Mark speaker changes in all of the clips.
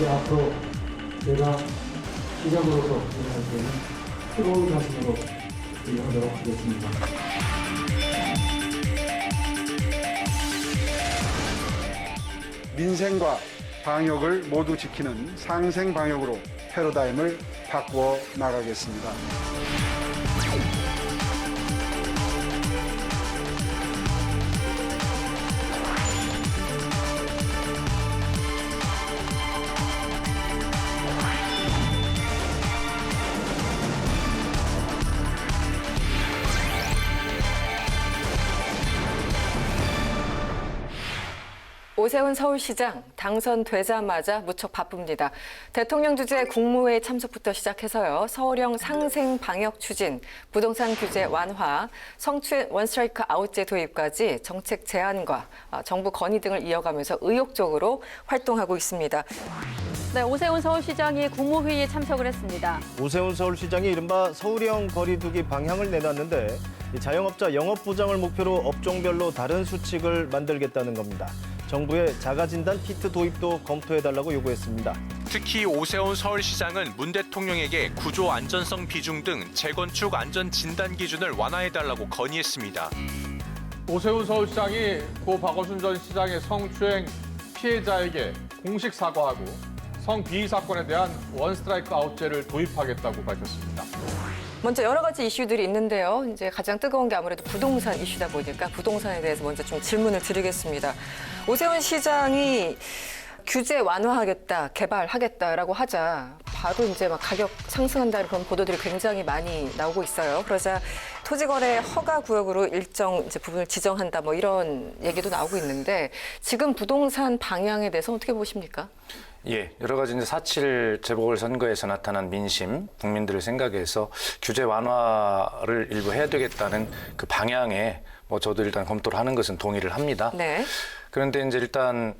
Speaker 1: 이제 앞으로 내가 시장으로서 일할 때는 새로운 자신으로 일하도록 하겠습니다.
Speaker 2: 민생과 방역을 모두 지키는 상생 방역으로 패러다임을 바꾸어 나가겠습니다.
Speaker 3: 오세훈 서울시장 당선되자마자 무척 바쁩니다. 대통령 주재 국무회의 참석부터 시작해서요. 서울형 상생 방역 추진, 부동산 규제 완화, 성추행 원스트라이크 아웃제 도입까지 정책 제안과 정부 건의 등을 이어가면서 의욕적으로 활동하고 있습니다.
Speaker 4: 네, 오세훈 서울시장이 국무회의에 참석을 했습니다.
Speaker 5: 오세훈 서울시장이 이른바 서울형 거리두기 방향을 내놨는데 자영업자 영업 보장을 목표로 업종별로 다른 수칙을 만들겠다는 겁니다. 정부의 자가진단 키트 도입도 검토해달라고 요구했습니다.
Speaker 6: 특히 오세훈 서울시장은 문 대통령에게 구조 안전성 비중 등 재건축 안전 진단 기준을 완화해달라고 건의했습니다.
Speaker 7: 오세훈 서울시장이 고 박원순 전 시장의 성추행 피해자에게 공식 사과하고 성비위 사건에 대한 원스트라이크 아웃제를 도입하겠다고 밝혔습니다.
Speaker 3: 먼저 여러 가지 이슈들이 있는데요. 이제 가장 뜨거운 게 아무래도 부동산 이슈다 보니까 부동산에 대해서 먼저 좀 질문을 드리겠습니다. 오세훈 시장이 규제 완화하겠다, 개발하겠다라고 하자 바로 이제 막 가격 상승한다는 그런 보도들이 굉장히 많이 나오고 있어요. 그러자 토지거래 허가 구역으로 일정 이제 부분을 지정한다 뭐 이런 얘기도 나오고 있는데 지금 부동산 방향에 대해서 어떻게 보십니까?
Speaker 8: 예, 여러 가지 이제 4.7 재보궐선거에서 나타난 민심, 국민들을 생각해서 규제 완화를 일부 해야 되겠다는 그 방향에 뭐 저도 일단 검토를 하는 것은 동의를 합니다.
Speaker 3: 네.
Speaker 8: 그런데 이제 일단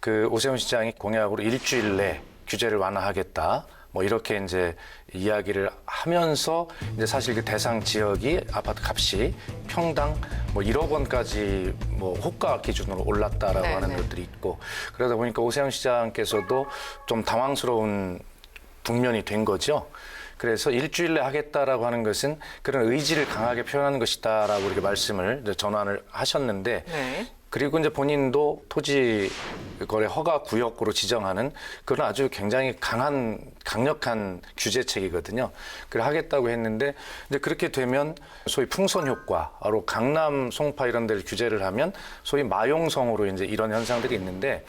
Speaker 8: 그 오세훈 시장이 공약으로 일주일 내 규제를 완화하겠다. 뭐 이렇게 이제 이야기를 하면서 이제 사실 그 대상 지역이 아파트 값이 평당 뭐 1억 원까지 뭐 호가 기준으로 올랐다라고 하는 것들이 있고 그러다 보니까 오세훈 시장께서도 좀 당황스러운 국면이 된 거죠. 그래서 일주일 내 하겠다라고 하는 것은 그런 의지를 강하게 표현하는 것이다라고 이렇게 말씀을 전환을 하셨는데
Speaker 3: 네.
Speaker 8: 그리고 이제 본인도 토지 거래 허가 구역으로 지정하는 그런 아주 굉장히 강력한 규제책이거든요. 그걸 하겠다고 했는데 이제 그렇게 되면 소위 풍선 효과로 강남, 송파 이런 데를 규제를 하면 소위 마용성으로 이제 이런 현상들이 있는데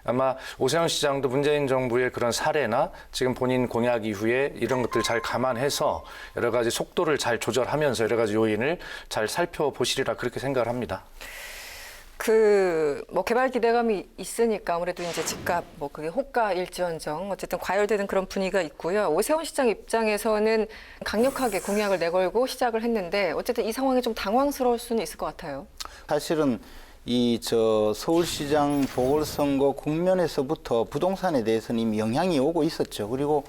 Speaker 8: 아마 오세훈 시장도 문재인 정부의 그런 사례나 지금 본인 공약 이후에 이런 것들 잘 감안해서 여러 가지 속도를 잘 조절하면서 여러 가지 요인을 잘 살펴보시리라 그렇게 생각을 합니다.
Speaker 3: 뭐 개발 기대감이 있으니까 아무래도 이제 집값 뭐 그게 호가 일지언정 어쨌든 과열되는 그런 분위기가 있고요. 오세훈 시장 입장에서는 강력하게 공약을 내걸고 시작을 했는데 어쨌든 이 상황이 좀 당황스러울 수는 있을 것 같아요.
Speaker 9: 사실은 서울시장 보궐선거 국면에서부터 부동산에 대해서는 이미 영향이 오고 있었죠. 그리고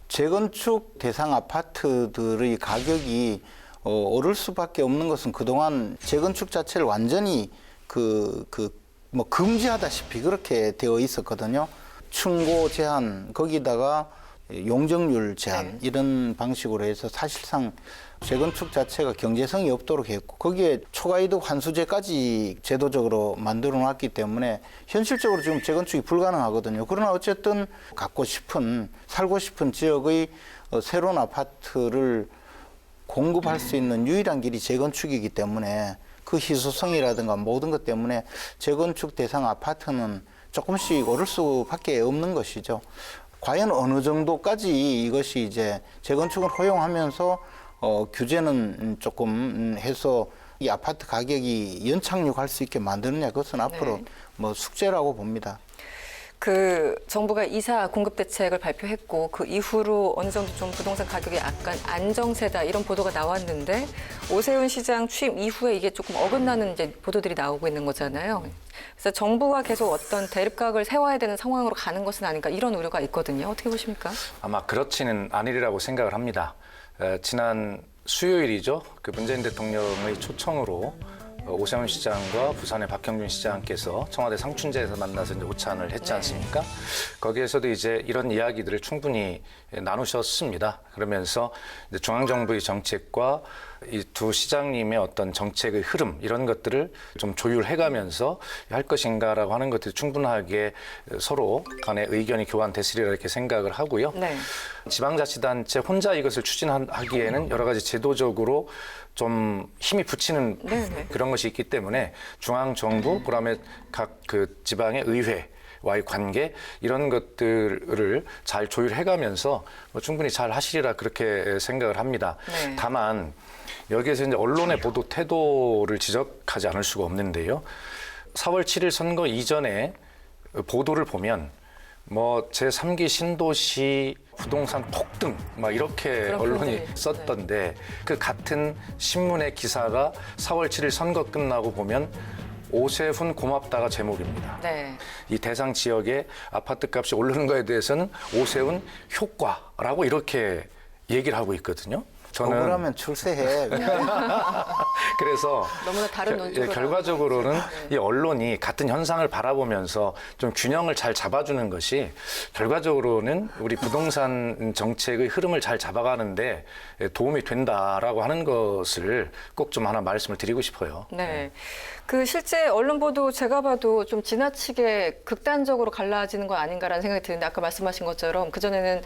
Speaker 9: 재건축 대상 아파트들의 가격이 오를 수밖에 없는 것은 그동안 재건축 자체를 완전히 뭐 금지하다시피 그렇게 되어 있었거든요. 층고 제한, 거기다가 용적률 제한 이런 방식으로 해서 사실상 재건축 자체가 경제성이 없도록 했고 거기에 초과이득 환수제까지 제도적으로 만들어 놨기 때문에 현실적으로 지금 재건축이 불가능하거든요. 그러나 어쨌든 살고 싶은 지역의 새로운 아파트를 공급할 수 있는 유일한 길이 재건축이기 때문에 그 희소성이라든가 모든 것 때문에 재건축 대상 아파트는 조금씩 오를 수밖에 없는 것이죠. 과연 어느 정도까지 이것이 이제 재건축을 허용하면서 규제는 조금 해서 이 아파트 가격이 연착륙할 수 있게 만드느냐 그것은 앞으로 뭐 숙제라고 봅니다.
Speaker 3: 그 정부가 이사 공급 대책을 발표했고 그 이후로 어느 정도 좀 부동산 가격이 약간 안정세다 이런 보도가 나왔는데 오세훈 시장 취임 이후에 이게 조금 어긋나는 이제 보도들이 나오고 있는 거잖아요. 그래서 정부가 계속 어떤 대립각을 세워야 되는 상황으로 가는 것은 아닌가 이런 우려가 있거든요. 어떻게 보십니까?
Speaker 8: 아마 그렇지는 않으리라고 생각을 합니다. 지난 수요일이죠. 그 문재인 대통령의 초청으로 오세훈 시장과 부산의 박형준 시장께서 청와대 상춘제에서 만나서 이제 오찬을 했지 않습니까? 거기에서도 이제 이런 이야기들을 충분히 나누셨습니다. 그러면서 이제 중앙정부의 정책과 이 두 시장님의 어떤 정책의 흐름 이런 것들을 좀 조율해가면서 할 것인가라고 하는 것들이 충분하게 서로 간의 의견이 교환됐으리라 이렇게 생각을 하고요.
Speaker 3: 네.
Speaker 8: 지방자치단체 혼자 이것을 추진하기에는 여러 가지 제도적으로 좀 힘이 붙이는 그런 것이 있기 때문에 중앙정부, 그다음에 각 그 지방의 의회 와의 관계 이런 것들을 잘 조율해가면서 충분히 잘 하시리라 그렇게 생각을 합니다.
Speaker 3: 네.
Speaker 8: 다만 여기에서 이제 언론의 보도 태도를 지적하지 않을 수가 없는데요. 4월 7일 선거 이전에 보도를 보면 뭐 제3기 신도시 부동산 폭등 막 이렇게 언론이 썼던데 그 같은 신문의 기사가 4월 7일 선거 끝나고 보면 오세훈 고맙다가 제목입니다.
Speaker 3: 네.
Speaker 8: 이 대상 지역의 아파트 값이 오르는 거에 대해서는 오세훈 효과라고 이렇게 얘기를 하고 있거든요. 저는
Speaker 9: 억울하면 출세해.
Speaker 3: 네.
Speaker 8: 그래서
Speaker 3: 너무나 다른 논조로
Speaker 8: 결과적으로는 이 언론이 같은 현상을 바라보면서 좀 균형을 잘 잡아주는 것이 결과적으로는 우리 부동산 정책의 흐름을 잘 잡아가는데 도움이 된다라고 하는 것을 꼭 좀 하나 말씀을 드리고 싶어요.
Speaker 3: 네. 그 실제 언론 보도 제가 봐도 좀 지나치게 극단적으로 갈라지는 거 아닌가라는 생각이 드는데 아까 말씀하신 것처럼 그전에는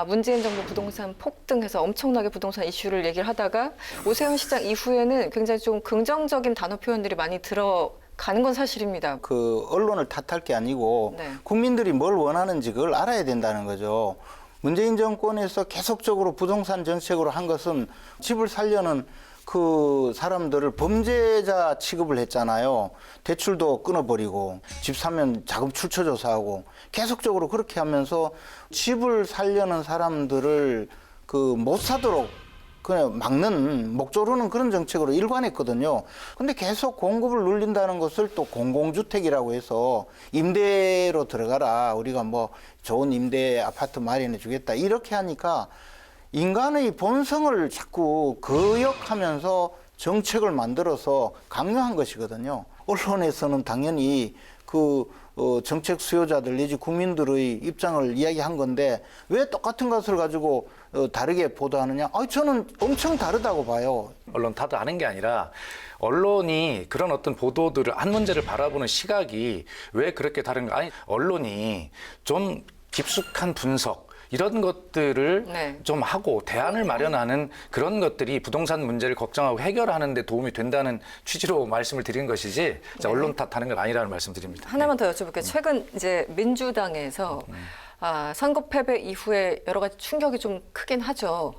Speaker 3: 문재인 정부 부동산 폭등해서 엄청나게 부동산 이슈를 얘기를 하다가 오세훈 시장 이후에는 굉장히 좀 긍정적인 단어 표현들이 많이 들어가는 건 사실입니다.
Speaker 9: 그 언론을 탓할 게 아니고
Speaker 3: 네.
Speaker 9: 국민들이 뭘 원하는지 그걸 알아야 된다는 거죠. 문재인 정권에서 계속적으로 부동산 정책으로 한 것은 집을 살려는 그 사람들을 범죄자 취급을 했잖아요. 대출도 끊어버리고 집 사면 자금 출처 조사하고 계속적으로 그렇게 하면서 집을 살려는 사람들을 그 못 사도록 그냥 막는 목조르는 그런 정책으로 일관했거든요. 근데 계속 공급을 눌린다는 것을 또 공공주택이라고 해서 임대로 들어가라. 우리가 뭐 좋은 임대 아파트 마련해 주겠다. 이렇게 하니까 인간의 본성을 자꾸 거역하면서 정책을 만들어서 강요한 것이거든요. 언론에서는 당연히 그 정책 수요자들 내지 국민들의 입장을 이야기한 건데 왜 똑같은 것을 가지고 다르게 보도하느냐? 저는 엄청 다르다고 봐요.
Speaker 8: 언론 탓을 하는 게 아니라 언론이 그런 어떤 보도들을 한 문제를 바라보는 시각이 왜 그렇게 다른가? 아니 언론이 좀 깊숙한 분석 이런 것들을 좀 하고 대안을 마련하는 그런 것들이 부동산 문제를 걱정하고 해결하는 데 도움이 된다는 취지로 말씀을 드린 것이지 언론 탓하는 건 아니라는 말씀 드립니다.
Speaker 3: 하나만 더 여쭤볼게요. 최근 이제 민주당에서 선거 패배 이후에 여러 가지 충격이 좀 크긴 하죠.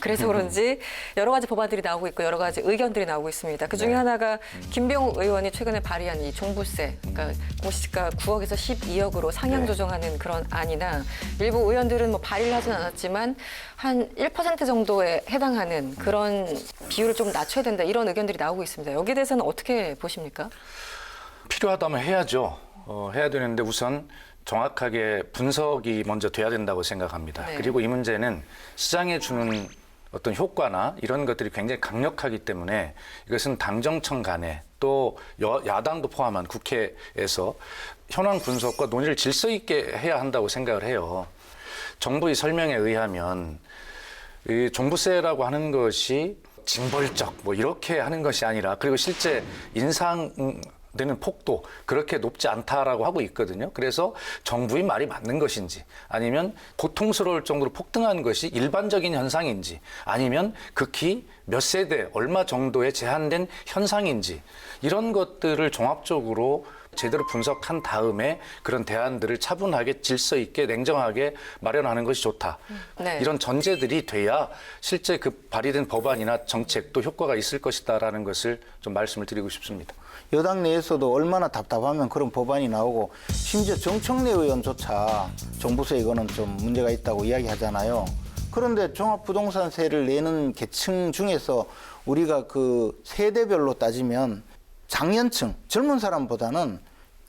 Speaker 3: 그래서 그런지 여러 가지 법안들이 나오고 있고 여러 가지 의견들이 나오고 있습니다. 그중에 하나가 김병욱 의원이 최근에 발의한 이 종부세, 그러니까 공시지가 9억에서 12억으로 상향 조정하는 그런 안이나 일부 의원들은 뭐 발의를 하진 않았지만 한 1% 정도에 해당하는 그런 비율을 좀 낮춰야 된다 이런 의견들이 나오고 있습니다. 여기에 대해서는 어떻게 보십니까?
Speaker 8: 필요하다면 해야죠. 해야 되는데 우선 정확하게 분석이 먼저 돼야 된다고 생각합니다. 그리고 이 문제는 시장에 주는 어떤 효과나 이런 것들이 굉장히 강력하기 때문에 이것은 당정청 간에 또 야당도 포함한 국회에서 현황 분석과 논의를 질서 있게 해야 한다고 생각을 해요. 정부의 설명에 의하면 이 종부세라고 하는 것이 징벌적 뭐 이렇게 하는 것이 아니라 그리고 실제 인상되는 폭도 그렇게 높지 않다라고 하고 있거든요. 그래서 정부의 말이 맞는 것인지 아니면 고통스러울 정도로 폭등한 것이 일반적인 현상인지 아니면 극히 몇 세대 얼마 정도의 제한된 현상인지 이런 것들을 종합적으로 제대로 분석한 다음에 그런 대안들을 차분하게 질서 있게 냉정하게 마련하는 것이 좋다.
Speaker 3: 네.
Speaker 8: 이런 전제들이 돼야 실제 그 발의된 법안이나 정책도 효과가 있을 것이다라는 것을 좀 말씀을 드리고 싶습니다.
Speaker 9: 여당 내에서도 얼마나 답답하면 그런 법안이 나오고 심지어 정청래 의원조차 종부세 이거는 좀 문제가 있다고 이야기하잖아요. 그런데 종합부동산세를 내는 계층 중에서 우리가 그 세대별로 따지면 장년층, 젊은 사람보다는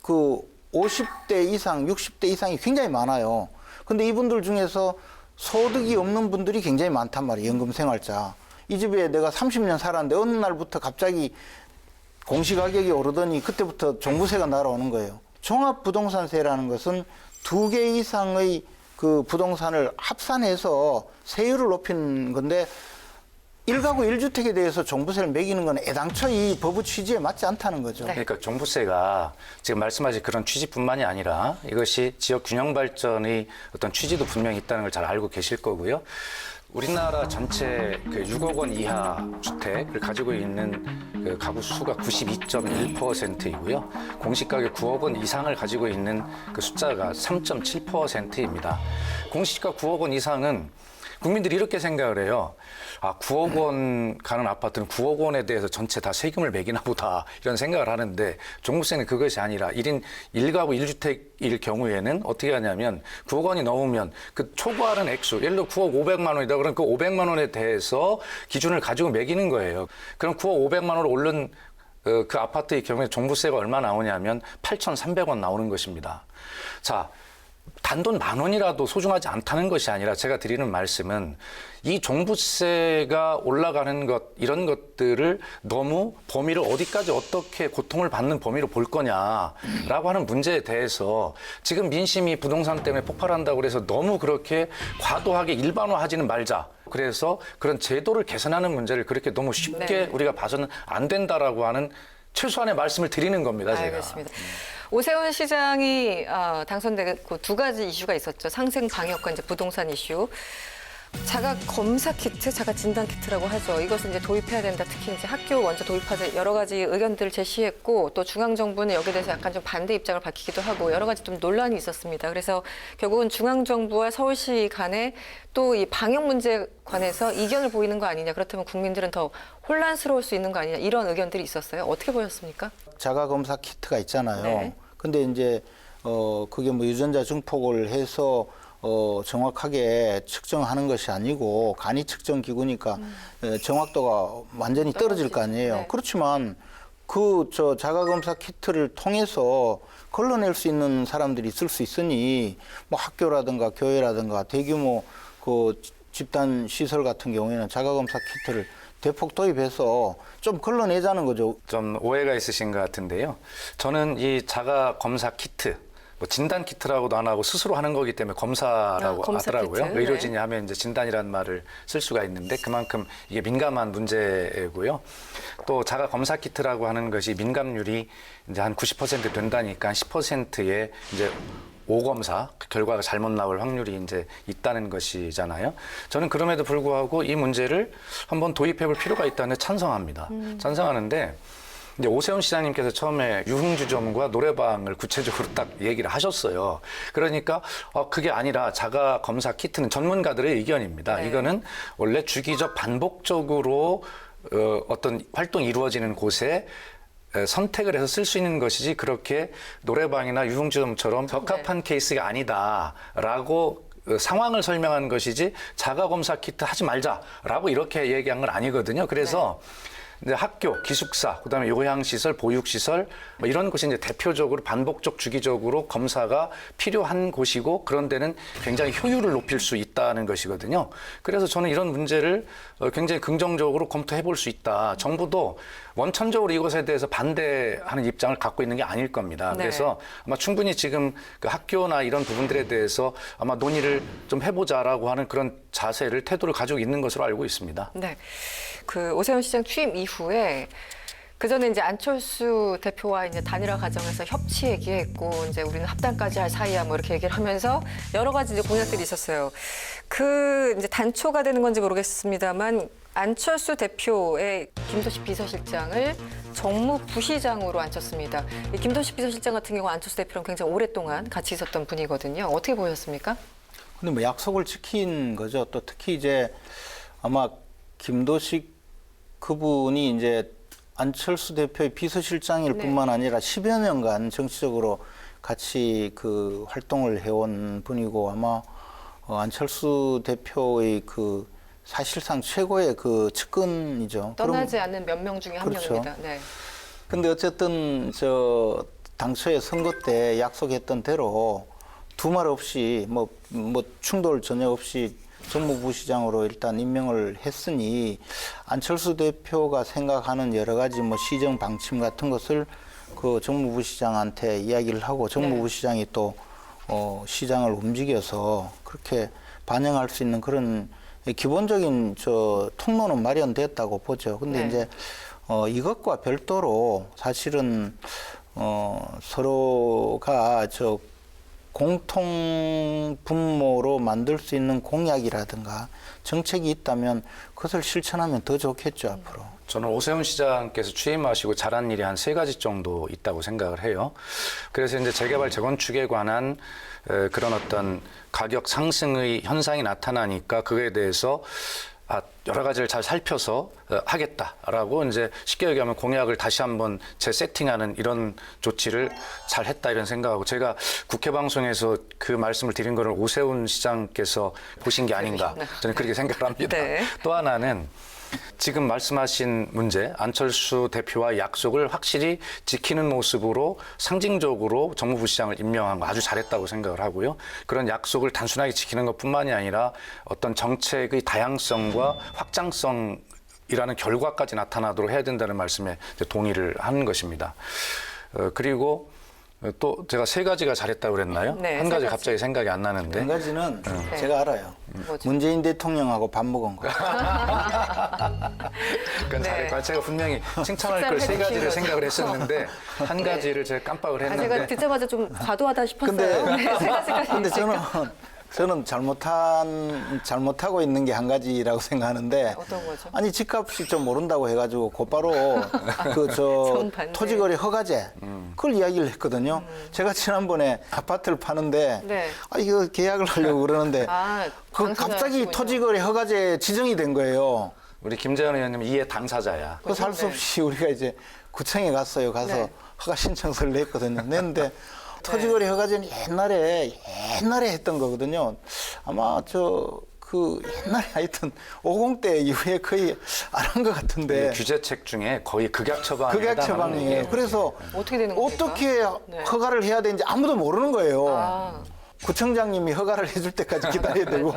Speaker 9: 그 50대 이상, 60대 이상이 굉장히 많아요. 근데 이분들 중에서 소득이 없는 분들이 굉장히 많단 말이에요. 연금생활자. 이 집에 내가 30년 살았는데 어느 날부터 갑자기 공시가격이 오르더니 그때부터 종부세가 날아오는 거예요. 종합부동산세라는 것은 2개 이상의 그 부동산을 합산해서 세율을 높이는 건데 1가구 1주택에 대해서 종부세를 매기는 건 애당초 이 법의 취지에 맞지 않다는 거죠.
Speaker 8: 그러니까 종부세가 지금 말씀하신 그런 취지뿐만이 아니라 이것이 지역 균형 발전의 어떤 취지도 분명히 있다는 걸 잘 알고 계실 거고요. 우리나라 전체 그 6억 원 이하 주택을 가지고 있는 그 가구 수가 92.1%이고요. 공시가격 9억 원 이상을 가지고 있는 그 숫자가 3.7%입니다. 공시가 9억 원 이상은 국민들이 이렇게 생각을 해요. 아, 9억 원 가는 아파트는 9억 원에 대해서 전체 다 세금을 매기나 보다 이런 생각을 하는데 종부세는 그것이 아니라 1인 1가구 1주택일 경우에는 어떻게 하냐면 9억 원이 넘으면 그 초과하는 액수, 예를 들어 9억 500만 원이다 그러면 그 500만 원에 대해서 기준을 가지고 매기는 거예요. 그럼 9억 500만 원을 오른 그 아파트의 경우에 종부세가 얼마 나오냐면 8,300원 나오는 것입니다. 자, 단돈 10,000원이라도 소중하지 않다는 것이 아니라 제가 드리는 말씀은 이 종부세가 올라가는 것 이런 것들을 너무 범위를 어디까지 어떻게 고통을 받는 범위로 볼 거냐라고 하는 문제에 대해서 지금 민심이 부동산 때문에 폭발한다고 해서 너무 그렇게 과도하게 일반화하지는 말자. 그래서 그런 제도를 개선하는 문제를 그렇게 너무 쉽게 우리가 봐서는 안 된다라고 하는 최소한의 말씀을 드리는 겁니다. 제가.
Speaker 3: 알겠습니다. 오세훈 시장이 당선되고 2가지 이슈가 있었죠. 상생 방역과 이제 부동산 이슈. 자가 검사 키트, 자가 진단 키트라고 하죠. 이것을 이제 도입해야 된다. 특히 이제 학교 먼저 도입하자 여러 가지 의견들을 제시했고 또 중앙 정부는 여기에 대해서 약간 좀 반대 입장을 밝히기도 하고 여러 가지 좀 논란이 있었습니다. 그래서 결국은 중앙 정부와 서울시 간에 또 이 방역 문제에 관해서 이견을 보이는 거 아니냐. 그렇다면 국민들은 더 혼란스러울 수 있는 거 아니냐. 이런 의견들이 있었어요. 어떻게 보셨습니까?
Speaker 9: 자가 검사 키트가 있잖아요.
Speaker 3: 네.
Speaker 9: 근데 이제 그게 뭐 유전자 증폭을 해서 정확하게 측정하는 것이 아니고 간이 측정 기구니까 정확도가 완전히 떨어질 거 아니에요.
Speaker 3: 네.
Speaker 9: 그렇지만 자가 검사 키트를 통해서 걸러낼 수 있는 사람들이 있을 수 있으니 뭐 학교라든가 교회라든가 대규모 그 집단 시설 같은 경우에는 자가 검사 키트를 대폭 도입해서 좀 걸러내자는 거죠.
Speaker 8: 좀 오해가 있으신 것 같은데요. 저는 이 자가 검사 키트, 뭐 진단 키트라고도 안 하고 스스로 하는 거기 때문에 검사라고
Speaker 3: 검사
Speaker 8: 하더라고요.
Speaker 3: 키트.
Speaker 8: 의료진이 하면 이제 진단이라는 말을 쓸 수가 있는데 그만큼 이게 민감한 문제고요. 또 자가 검사 키트라고 하는 것이 민감률이 이제 한 90% 된다니까 10%의 이제 오검사 결과가 잘못 나올 확률이 이제 있다는 것이잖아요. 저는 그럼에도 불구하고 이 문제를 한번 도입해볼 필요가 있다는 데 찬성합니다. 찬성하는데 이제 오세훈 시장님께서 처음에 유흥주점과 노래방을 구체적으로 딱 얘기를 하셨어요. 그러니까 그게 아니라 자가 검사 키트는 전문가들의 의견입니다.
Speaker 3: 네.
Speaker 8: 이거는 원래 주기적 반복적으로 어떤 활동이 이루어지는 곳에 선택을 해서 쓸 수 있는 것이지 그렇게 노래방이나 유흥주점처럼 적합한 케이스가 아니다라고 상황을 설명한 것이지 자가검사 키트 하지 말자라고 이렇게 얘기한 건 아니거든요. 그래서 이제 학교, 기숙사, 그다음에 요양시설, 보육시설 뭐 이런 곳이 이제 대표적으로 반복적 주기적으로 검사가 필요한 곳이고 그런 데는 굉장히 효율을 높일 수 있다는 것이거든요. 그래서 저는 이런 문제를 굉장히 긍정적으로 검토해 볼 수 있다. 정부도 원천적으로 이것에 대해서 반대하는 입장을 갖고 있는 게 아닐 겁니다.
Speaker 3: 네.
Speaker 8: 그래서 아마 충분히 지금 그 학교나 이런 부분들에 대해서 아마 논의를 좀 해보자라고 하는 그런 자세를 태도를 가지고 있는 것으로 알고 있습니다.
Speaker 3: 네. 그 오세훈 시장 취임 이후에 그 전에 이제 안철수 대표와 이제 단일화 과정에서 협치 얘기했고 이제 우리는 합당까지 할 사이야 뭐 이렇게 얘기를 하면서 여러 가지 이제 공약들이 있었어요. 그 이제 단초가 되는 건지 모르겠습니다만 안철수 대표의 김도식 비서실장을 정무부시장으로 앉혔습니다. 이 김도식 비서실장 같은 경우 안철수 대표랑 굉장히 오랫동안 같이 있었던 분이거든요. 어떻게 보셨습니까?
Speaker 9: 근데 뭐 약속을 지킨 거죠. 또 특히 이제 아마 김도식 그분이 이제 안철수 대표의 비서실장일
Speaker 3: 네.
Speaker 9: 뿐만 아니라 10여 년간 정치적으로 같이 그 활동을 해온 분이고 아마 안철수 대표의 그 사실상 최고의 그 측근이죠.
Speaker 3: 떠나지 않는 몇 명 중에 한
Speaker 9: 그렇죠.
Speaker 3: 명입니다. 네.
Speaker 9: 근데 어쨌든 저 당초에 선거 때 약속했던 대로 두말 없이 뭐 충돌 전혀 없이 정무부시장으로 일단 임명을 했으니 안철수 대표가 생각하는 여러 가지 뭐 시정 방침 같은 것을 그 정무부시장한테 이야기를 하고 정무부시장이 또 시장을 움직여서 그렇게 반영할 수 있는 그런 기본적인 저 통로는 마련됐다고 보죠. 근데
Speaker 3: 네.
Speaker 9: 이제 이것과 별도로 사실은 서로가 저 공통 분모로 만들 수 있는 공약이라든가 정책이 있다면 그것을 실천하면 더 좋겠죠, 앞으로.
Speaker 8: 저는 오세훈 시장께서 취임하시고 잘한 일이 한 3가지 정도 있다고 생각을 해요. 그래서 이제 재개발 재건축에 관한 그런 어떤 가격 상승의 현상이 나타나니까 그거에 대해서 여러 가지를 잘 살펴서 하겠다라고 이제 쉽게 얘기하면 공약을 다시 한번 재세팅하는 이런 조치를 잘 했다 이런 생각하고 제가 국회 방송에서 그 말씀을 드린 거를 오세훈 시장께서 보신 게 아닌가 저는 그렇게 생각을 합니다.
Speaker 3: 네.
Speaker 8: 또 하나는 지금 말씀하신 문제 안철수 대표와 약속을 확실히 지키는 모습으로 상징적으로 정무부시장을 임명한 거 아주 잘했다고 생각을 하고요. 그런 약속을 단순하게 지키는 것뿐만이 아니라 어떤 정책의 다양성과 확장성이라는 결과까지 나타나도록 해야 된다는 말씀에 동의를 하는 것입니다. 그리고 또 제가 3가지가 잘했다고 그랬나요?
Speaker 3: 네,
Speaker 8: 한 가지
Speaker 3: 3가지.
Speaker 8: 갑자기 생각이 안 나는데.
Speaker 9: 한 가지는 제가 알아요.
Speaker 3: 뭐죠?
Speaker 9: 문재인 대통령하고 밥 먹은 거.
Speaker 8: 그건 잘했고 제가 분명히 칭찬할 걸
Speaker 3: 식사를
Speaker 8: 3가지를
Speaker 3: 해주신
Speaker 8: 생각을 했었는데 한 가지를 제가 깜빡을
Speaker 3: 제가
Speaker 8: 했는데
Speaker 3: 듣자마자 좀 과도하다 싶었어요.
Speaker 9: 근데-
Speaker 3: 네, 3가지까지.
Speaker 9: 근데 저는 잘못하고 있는 게 한 가지라고 생각하는데
Speaker 3: 어떤 거죠?
Speaker 9: 아니 집값이 좀 오른다고 해가지고 곧바로
Speaker 3: 정반대.
Speaker 9: 토지거래 허가제 그걸 이야기를 했거든요. 제가 지난번에 아파트를 파는데
Speaker 3: 네.
Speaker 9: 이거 계약을 하려고 그러는데 그 갑자기
Speaker 3: 당사자시군요.
Speaker 9: 토지거래 허가제 지정이 된 거예요.
Speaker 8: 우리 김재현 의원님 이해 당사자야.
Speaker 9: 그 살 수 없이 우리가 이제 구청에 갔어요. 가서
Speaker 3: 네.
Speaker 9: 허가 신청서를 냈거든요. 냈는데 토지거래 허가제는 옛날에 했던 거거든요. 아마 그 옛날에 하여튼 50대 이후에 거의 안 한 것 같은데.
Speaker 8: 규제책 중에 거의 극약 처방에
Speaker 9: 극약 처방이에요. 그래서
Speaker 3: 어떻게 되는 겁니까?
Speaker 9: 어떻게
Speaker 3: 네.
Speaker 9: 허가를 해야 되는지 아무도 모르는 거예요.
Speaker 3: 아.
Speaker 9: 구청장님이 허가를 해줄 때까지 기다려야 되고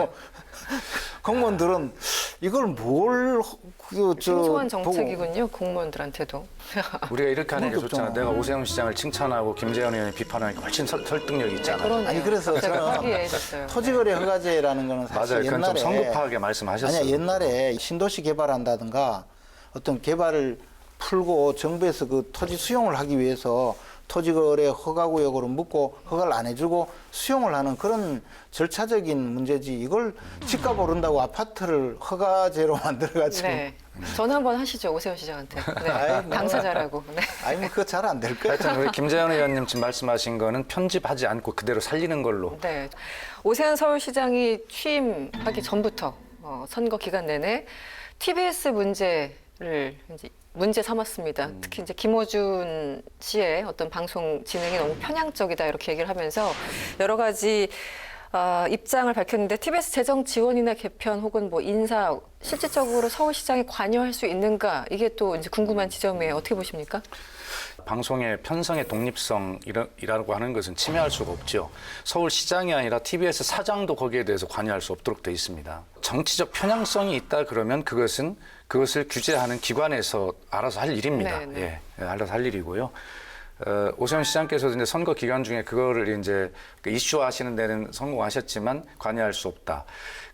Speaker 9: 공무원들은 이걸
Speaker 3: 생소한
Speaker 9: 보고
Speaker 3: 정책이군요. 공무원들한테도.
Speaker 8: 우리가 이렇게 하는 게
Speaker 9: 그건
Speaker 8: 좋잖아.
Speaker 9: 없잖아.
Speaker 8: 내가 오세훈 시장을 칭찬하고 김재현 의원이 비판하니까 훨씬 설득력이 있잖아.
Speaker 3: 그러네요.
Speaker 9: 아니 그래서
Speaker 3: 제가
Speaker 9: 저는
Speaker 3: 화기애애졌어요.
Speaker 9: 토지거래 허가제라는 거는 사실
Speaker 8: 맞아요. 그건 좀
Speaker 9: 옛날에
Speaker 8: 성급하게 말씀하셨어요.
Speaker 9: 아니야 옛날에 신도시 개발한다든가 어떤 개발을 풀고 정부에서 그 토지 수용을 하기 위해서 토지거래 허가구역으로 묻고 허가를 안 해주고 수용을 하는 그런 절차적인 문제지 이걸 집값 오른다고 아파트를 허가제로 만들어가지고
Speaker 3: 네. 전화 한번 하시죠. 오세훈 시장한테. 네.
Speaker 9: 아이, 뭐.
Speaker 3: 당사자라고. 네.
Speaker 9: 아니 뭐 그거 잘 안 될 거야.
Speaker 8: 하여튼 우리 김재현 의원님 지금 말씀하신 거는 편집하지 않고 그대로 살리는 걸로.
Speaker 3: 네. 오세훈 서울시장이 취임하기 전부터 선거 기간 내내 TBS 문제를 이제 문제 삼았습니다. 특히 이제 김어준 씨의 어떤 방송 진행이 너무 편향적이다 이렇게 얘기를 하면서 여러 가지 입장을 밝혔는데 TBS 재정 지원이나 개편 혹은 뭐 인사 실질적으로 서울시장이 관여할 수 있는가 이게 또 이제 궁금한 지점이에요. 어떻게 보십니까?
Speaker 8: 방송의 편성의 독립성이라고 하는 것은 침해할 수가 없죠. 서울시장이 아니라 TBS 사장도 거기에 대해서 관여할 수 없도록 되어 있습니다. 정치적 편향성이 있다 그러면 그것을 규제하는 기관에서 알아서 할 일입니다.
Speaker 3: 네, 네.
Speaker 8: 예, 알아서 할 일이고요. 오세훈 시장께서도 이제 선거 기간 중에 그거를 이제 이슈화하시는 데는 성공하셨지만 관여할 수 없다.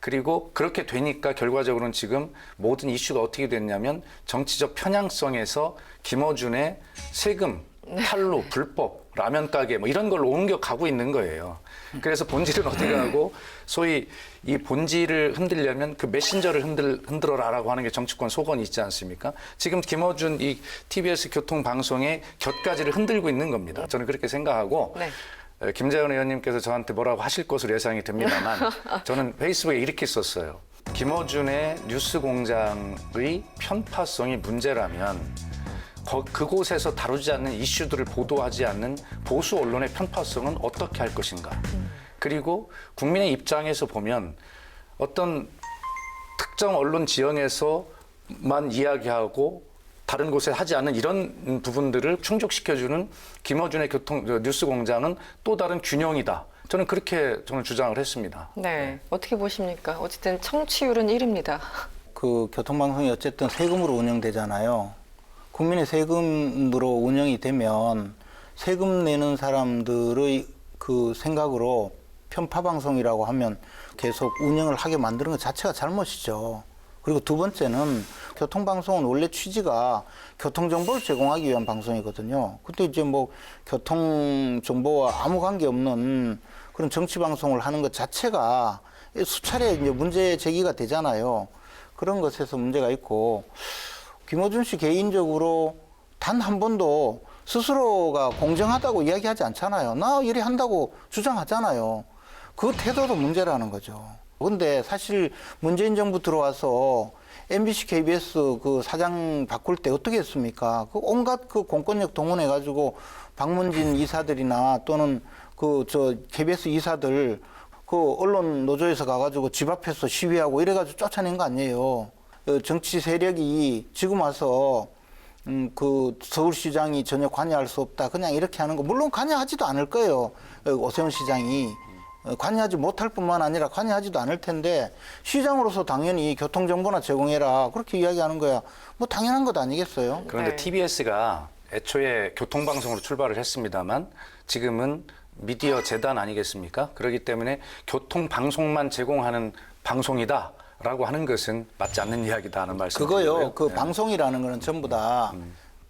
Speaker 8: 그리고 그렇게 되니까 결과적으로는 지금 모든 이슈가 어떻게 됐냐면 정치적 편향성에서 김어준의 세금 탈루, 불법, 라면 가게 뭐 이런 걸로 옮겨가고 있는 거예요. 그래서 본질은 어디 가고 소위 이 본질을 흔들려면 그 메신저를 흔들어라라고 하는 게 정치권 속언이 있지 않습니까? 지금 김어준 이 TBS 교통방송의 곁가지를 흔들고 있는 겁니다. 저는 그렇게 생각하고
Speaker 3: 네.
Speaker 8: 김재현 의원님께서 저한테 뭐라고 하실 것으로 예상이 됩니다만 저는 페이스북에 이렇게 썼어요. 김어준의 뉴스공장의 편파성이 문제라면 그곳에서 다루지 않는 이슈들을 보도하지 않는 보수 언론의 편파성은 어떻게 할 것인가. 그리고 국민의 입장에서 보면 어떤 특정 언론 지형에서만 이야기하고 다른 곳에 하지 않는 이런 부분들을 충족시켜주는 김어준의 뉴스공장은 또 다른 균형이다. 저는 그렇게 주장을 했습니다.
Speaker 3: 네. 어떻게 보십니까? 어쨌든 청취율은 1위입니다.
Speaker 9: 그 교통방송이 어쨌든 세금으로 운영되잖아요. 국민의 세금으로 운영이 되면 세금 내는 사람들의 그 생각으로 편파 방송이라고 하면 계속 운영을 하게 만드는 것 자체가 잘못이죠. 그리고 두 번째는 교통방송은 원래 취지가 교통정보를 제공하기 위한 방송이거든요. 근데 이제 뭐 교통정보와 아무 관계없는 그런 정치방송을 하는 것 자체가 수차례 이제 문제 제기가 되잖아요. 그런 것에서 문제가 있고, 김어준 씨 개인적으로 단 한 번도 스스로가 공정하다고 이야기하지 않잖아요. 나 이래 한다고 주장하잖아요. 그 태도도 문제라는 거죠. 근데 사실 문재인 정부 들어와서 MBC, KBS 그 사장 바꿀 때 어떻게 했습니까? 그 온갖 그 공권력 동원해가지고 박문진 이사들이나 또는 KBS 이사들 그 언론 노조에서 가가지고 집 앞에서 시위하고 이래가지고 쫓아낸 거 아니에요. 정치 세력이 지금 와서 그 서울시장이 전혀 관여할 수 없다. 그냥 이렇게 하는 거. 물론 관여하지도 않을 거예요. 오세훈 시장이. 관여하지 못할 뿐만 아니라 관여하지도 않을 텐데 시장으로서 당연히 교통정보나 제공해라. 그렇게 이야기하는 거야. 뭐 당연한 것 아니겠어요?
Speaker 8: 그런데
Speaker 3: 네.
Speaker 8: TBS가 애초에 교통방송으로 출발을 했습니다만 지금은 미디어 재단 아니겠습니까? 그렇기 때문에 교통방송만 제공하는 방송이다. 라고 하는 것은 맞지 않는 이야기다 하는 말씀.
Speaker 9: 그거요. 그
Speaker 8: 네.
Speaker 9: 방송이라는 거는 전부 다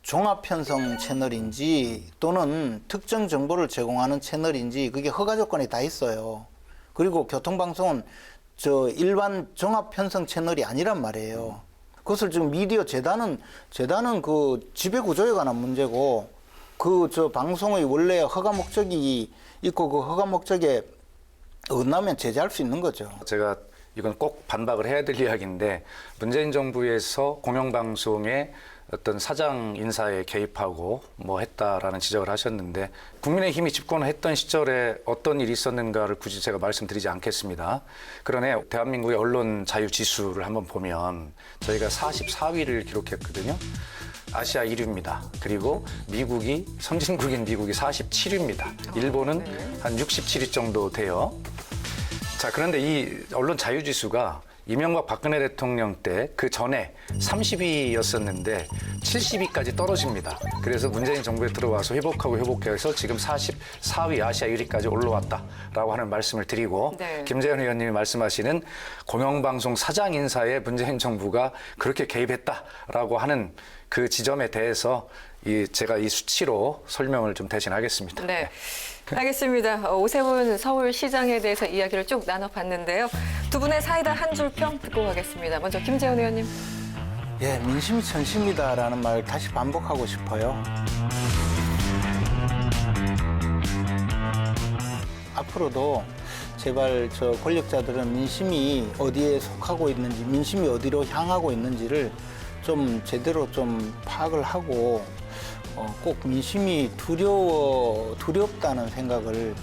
Speaker 9: 종합편성 채널인지 또는 특정 정보를 제공하는 채널인지 그게 허가 조건이 다 있어요. 그리고 교통방송은 일반 종합편성 채널이 아니란 말이에요. 그것을 지금 미디어 재단은 그 지배 구조에 관한 문제고 방송의 원래 허가 목적이 있고 그 허가 목적에 어긋나면 제재할 수 있는 거죠.
Speaker 8: 제가 이건 꼭 반박을 해야 될 이야기인데 문재인 정부에서 공영방송에 어떤 사장 인사에 개입하고 뭐 했다라는 지적을 하셨는데 국민의힘이 집권을 했던 시절에 어떤 일이 있었는가를 굳이 제가 말씀드리지 않겠습니다. 그러나 대한민국의 언론 자유 지수를 한번 보면 저희가 44위를 기록했거든요. 아시아 1위입니다. 그리고 선진국인 미국이 47위입니다. 일본은 한 67위 정도 돼요. 자, 그런데 이 언론 자유지수가 이명박 박근혜 대통령 때 그 전에 30위였었는데 70위까지 떨어집니다. 그래서 문재인 정부에 들어와서 회복해서 지금 44위 아시아 1위까지 올라왔다라고 하는 말씀을 드리고
Speaker 3: 네.
Speaker 8: 김재현 의원님이 말씀하시는 공영방송 사장 인사에 문재인 정부가 그렇게 개입했다라고 하는 그 지점에 대해서 제가 이 수치로 설명을 좀 대신하겠습니다.
Speaker 3: 네. 알겠습니다. 오세훈 서울시장에 대해서 이야기를 쭉 나눠봤는데요. 두 분의 사이다 한 줄 평 듣고 가겠습니다. 먼저 김재현 의원님.
Speaker 9: 예, 민심이 천심이다라는 말 다시 반복하고 싶어요. 앞으로도 제발 권력자들은 민심이 어디에 속하고 있는지, 민심이 어디로 향하고 있는지를 좀 제대로 좀 파악을 하고 꼭 민심이 두렵다는 생각을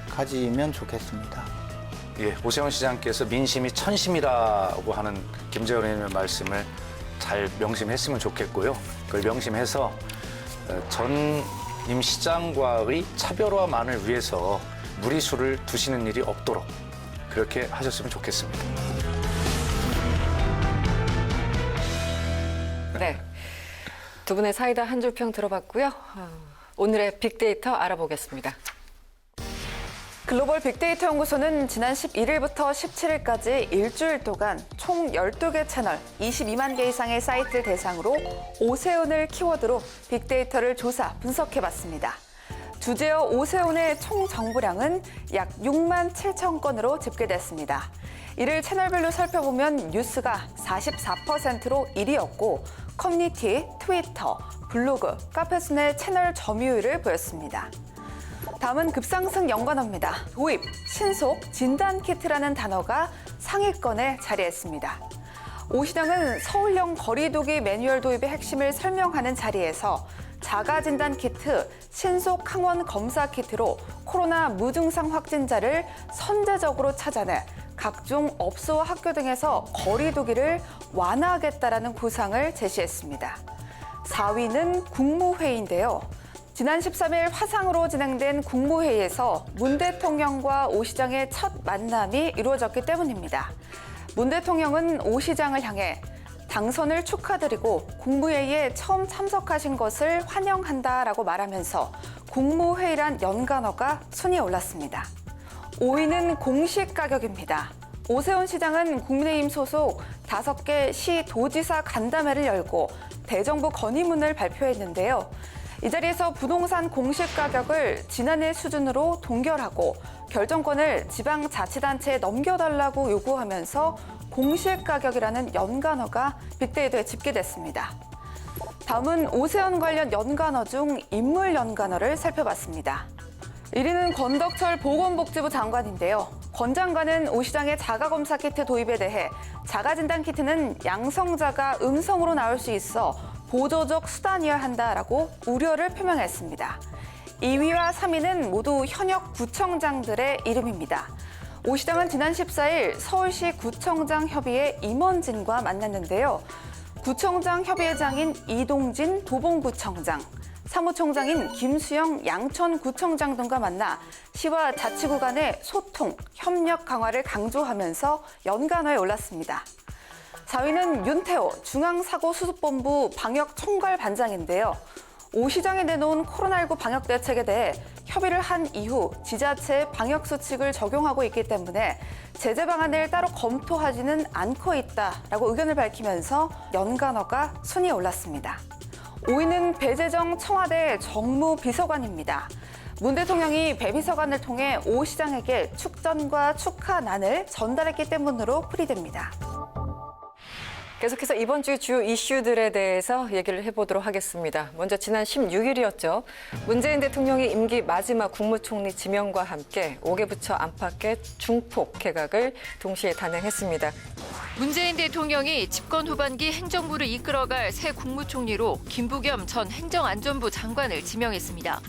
Speaker 9: 가지면 좋겠습니다.
Speaker 8: 예, 오세훈 시장께서 민심이 천심이라고 하는 김재현 의원님의 말씀을 잘 명심했으면 좋겠고요. 그걸 명심해서 전임 시장과의 차별화만을 위해서 무리수를 두시는 일이 없도록 그렇게 하셨으면 좋겠습니다.
Speaker 3: 네. 두 분의 사이다 한 줄 평 들어봤고요. 오늘의 빅데이터 알아보겠습니다.
Speaker 10: 글로벌 빅데이터 연구소는 지난 11일부터 17일까지 일주일 동안 총 12개 채널 22만 개 이상의 사이트를 대상으로 오세훈을 키워드로 빅데이터를 조사, 분석해봤습니다. 주제어 오세훈의 총 정보량은 약 6만 7천 건으로 집계됐습니다. 이를 채널별로 살펴보면 뉴스가 44%로 1위였고 커뮤니티, 트위터, 블로그, 카페 순의 채널 점유율을 보였습니다. 다음은 급상승 연관어입니다. 도입, 신속, 진단키트라는 단어가 상위권에 자리했습니다. 오 시장은 서울형 거리두기 매뉴얼 도입의 핵심을 설명하는 자리에서 자가진단키트, 신속 항원 검사 키트로 코로나 무증상 확진자를 선제적으로 찾아내 각종 업소와 학교 등에서 거리두기를 완화하겠다라는 구상을 제시했습니다. 4위는 국무회의인데요. 지난 13일 화상으로 진행된 국무회의에서 문 대통령과 오 시장의 첫 만남이 이루어졌기 때문입니다. 문 대통령은 오 시장을 향해 당선을 축하드리고 국무회의에 처음 참석하신 것을 환영한다라고 말하면서 국무회의란 연관어가 순위에 올랐습니다. 5위는 공식 가격입니다. 오세훈 시장은 국민의힘 소속 5개 시 도지사 간담회를 열고 대정부 건의문을 발표했는데요. 이 자리에서 부동산 공시 가격을 지난해 수준으로 동결하고 결정권을 지방자치단체에 넘겨달라고 요구하면서 공시 가격이라는 연관어가 빅데이터에 집계됐습니다. 다음은 오세훈 관련 연관어 중 인물 연관어를 살펴봤습니다. 1위는 권덕철 보건복지부 장관인데요. 권 장관은 오 시장의 자가검사 키트 도입에 대해 자가진단키트는 양성자가 음성으로 나올 수 있어 보조적 수단이어야 한다라고 우려를 표명했습니다. 2위와 3위는 모두 현역 구청장들의 이름입니다. 오 시장은 지난 14일 서울시 구청장 협의회 임원진과 만났는데요. 구청장 협의회장인 이동진 도봉구청장, 사무총장인 김수영 양천구청장 등과 만나 시와 자치구 간의 소통, 협력 강화를 강조하면서 연관어에 올랐습니다. 4위는 윤태호 중앙사고수습본부 방역총괄반장인데요. 오 시장이 내놓은 코로나19 방역 대책에 대해 협의를 한 이후 지자체 방역 수칙을 적용하고 있기 때문에 제재 방안을 따로 검토하지는 않고 있다라고 의견을 밝히면서 연관어가 순위에 올랐습니다. 5위는 배재정 청와대 정무비서관입니다. 문 대통령이 배 비서관을 통해 오 시장에게 축전과 축하난을 전달했기 때문으로 풀이됩니다.
Speaker 3: 계속해서 이번 주 주요 이슈들에 대해서 얘기를 해보도록 하겠습니다. 먼저 지난 16일이었죠. 문재인 대통령이 임기 마지막 국무총리 지명과 함께 5개 부처 안팎의 중폭 개각을 동시에 단행했습니다.
Speaker 4: 문재인 대통령이 집권 후반기 행정부를 이끌어갈 새 국무총리로 김부겸 전 행정안전부 장관을 지명했습니다.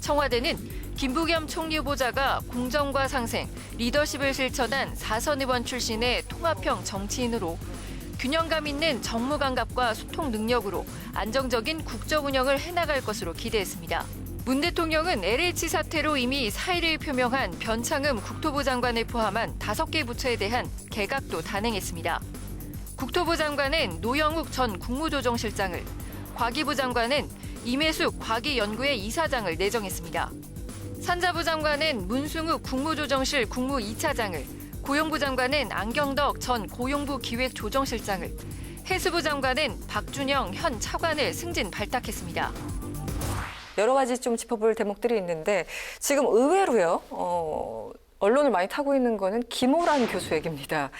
Speaker 4: 청와대는 김부겸 총리 후보자가 공정과 상생, 리더십을 실천한 4선 의원 출신의 통합형 정치인으로 균형감 있는 정무 감각과 소통 능력으로 안정적인 국정 운영을 해나갈 것으로 기대했습니다. 문 대통령은 LH 사태로 이미 사의를 표명한 변창흠 국토부 장관을 포함한 5개 부처에 대한 개각도 단행했습니다. 국토부 장관은 노영욱 전 국무조정실장을, 과기부 장관은 임혜숙 과기연구회 이사장을 내정했습니다. 산자부 장관은 문승욱 국무조정실 국무 2차장을, 고용부 장관은 안경덕 전 고용부 기획조정실장을, 해수부 장관은 박준영 현 차관을 승진 발탁했습니다.
Speaker 3: 여러 가지 좀 짚어볼 대목들이 있는데 지금 의외로요. 언론을 많이 타고 있는 거는 김호란 교수 얘기입니다.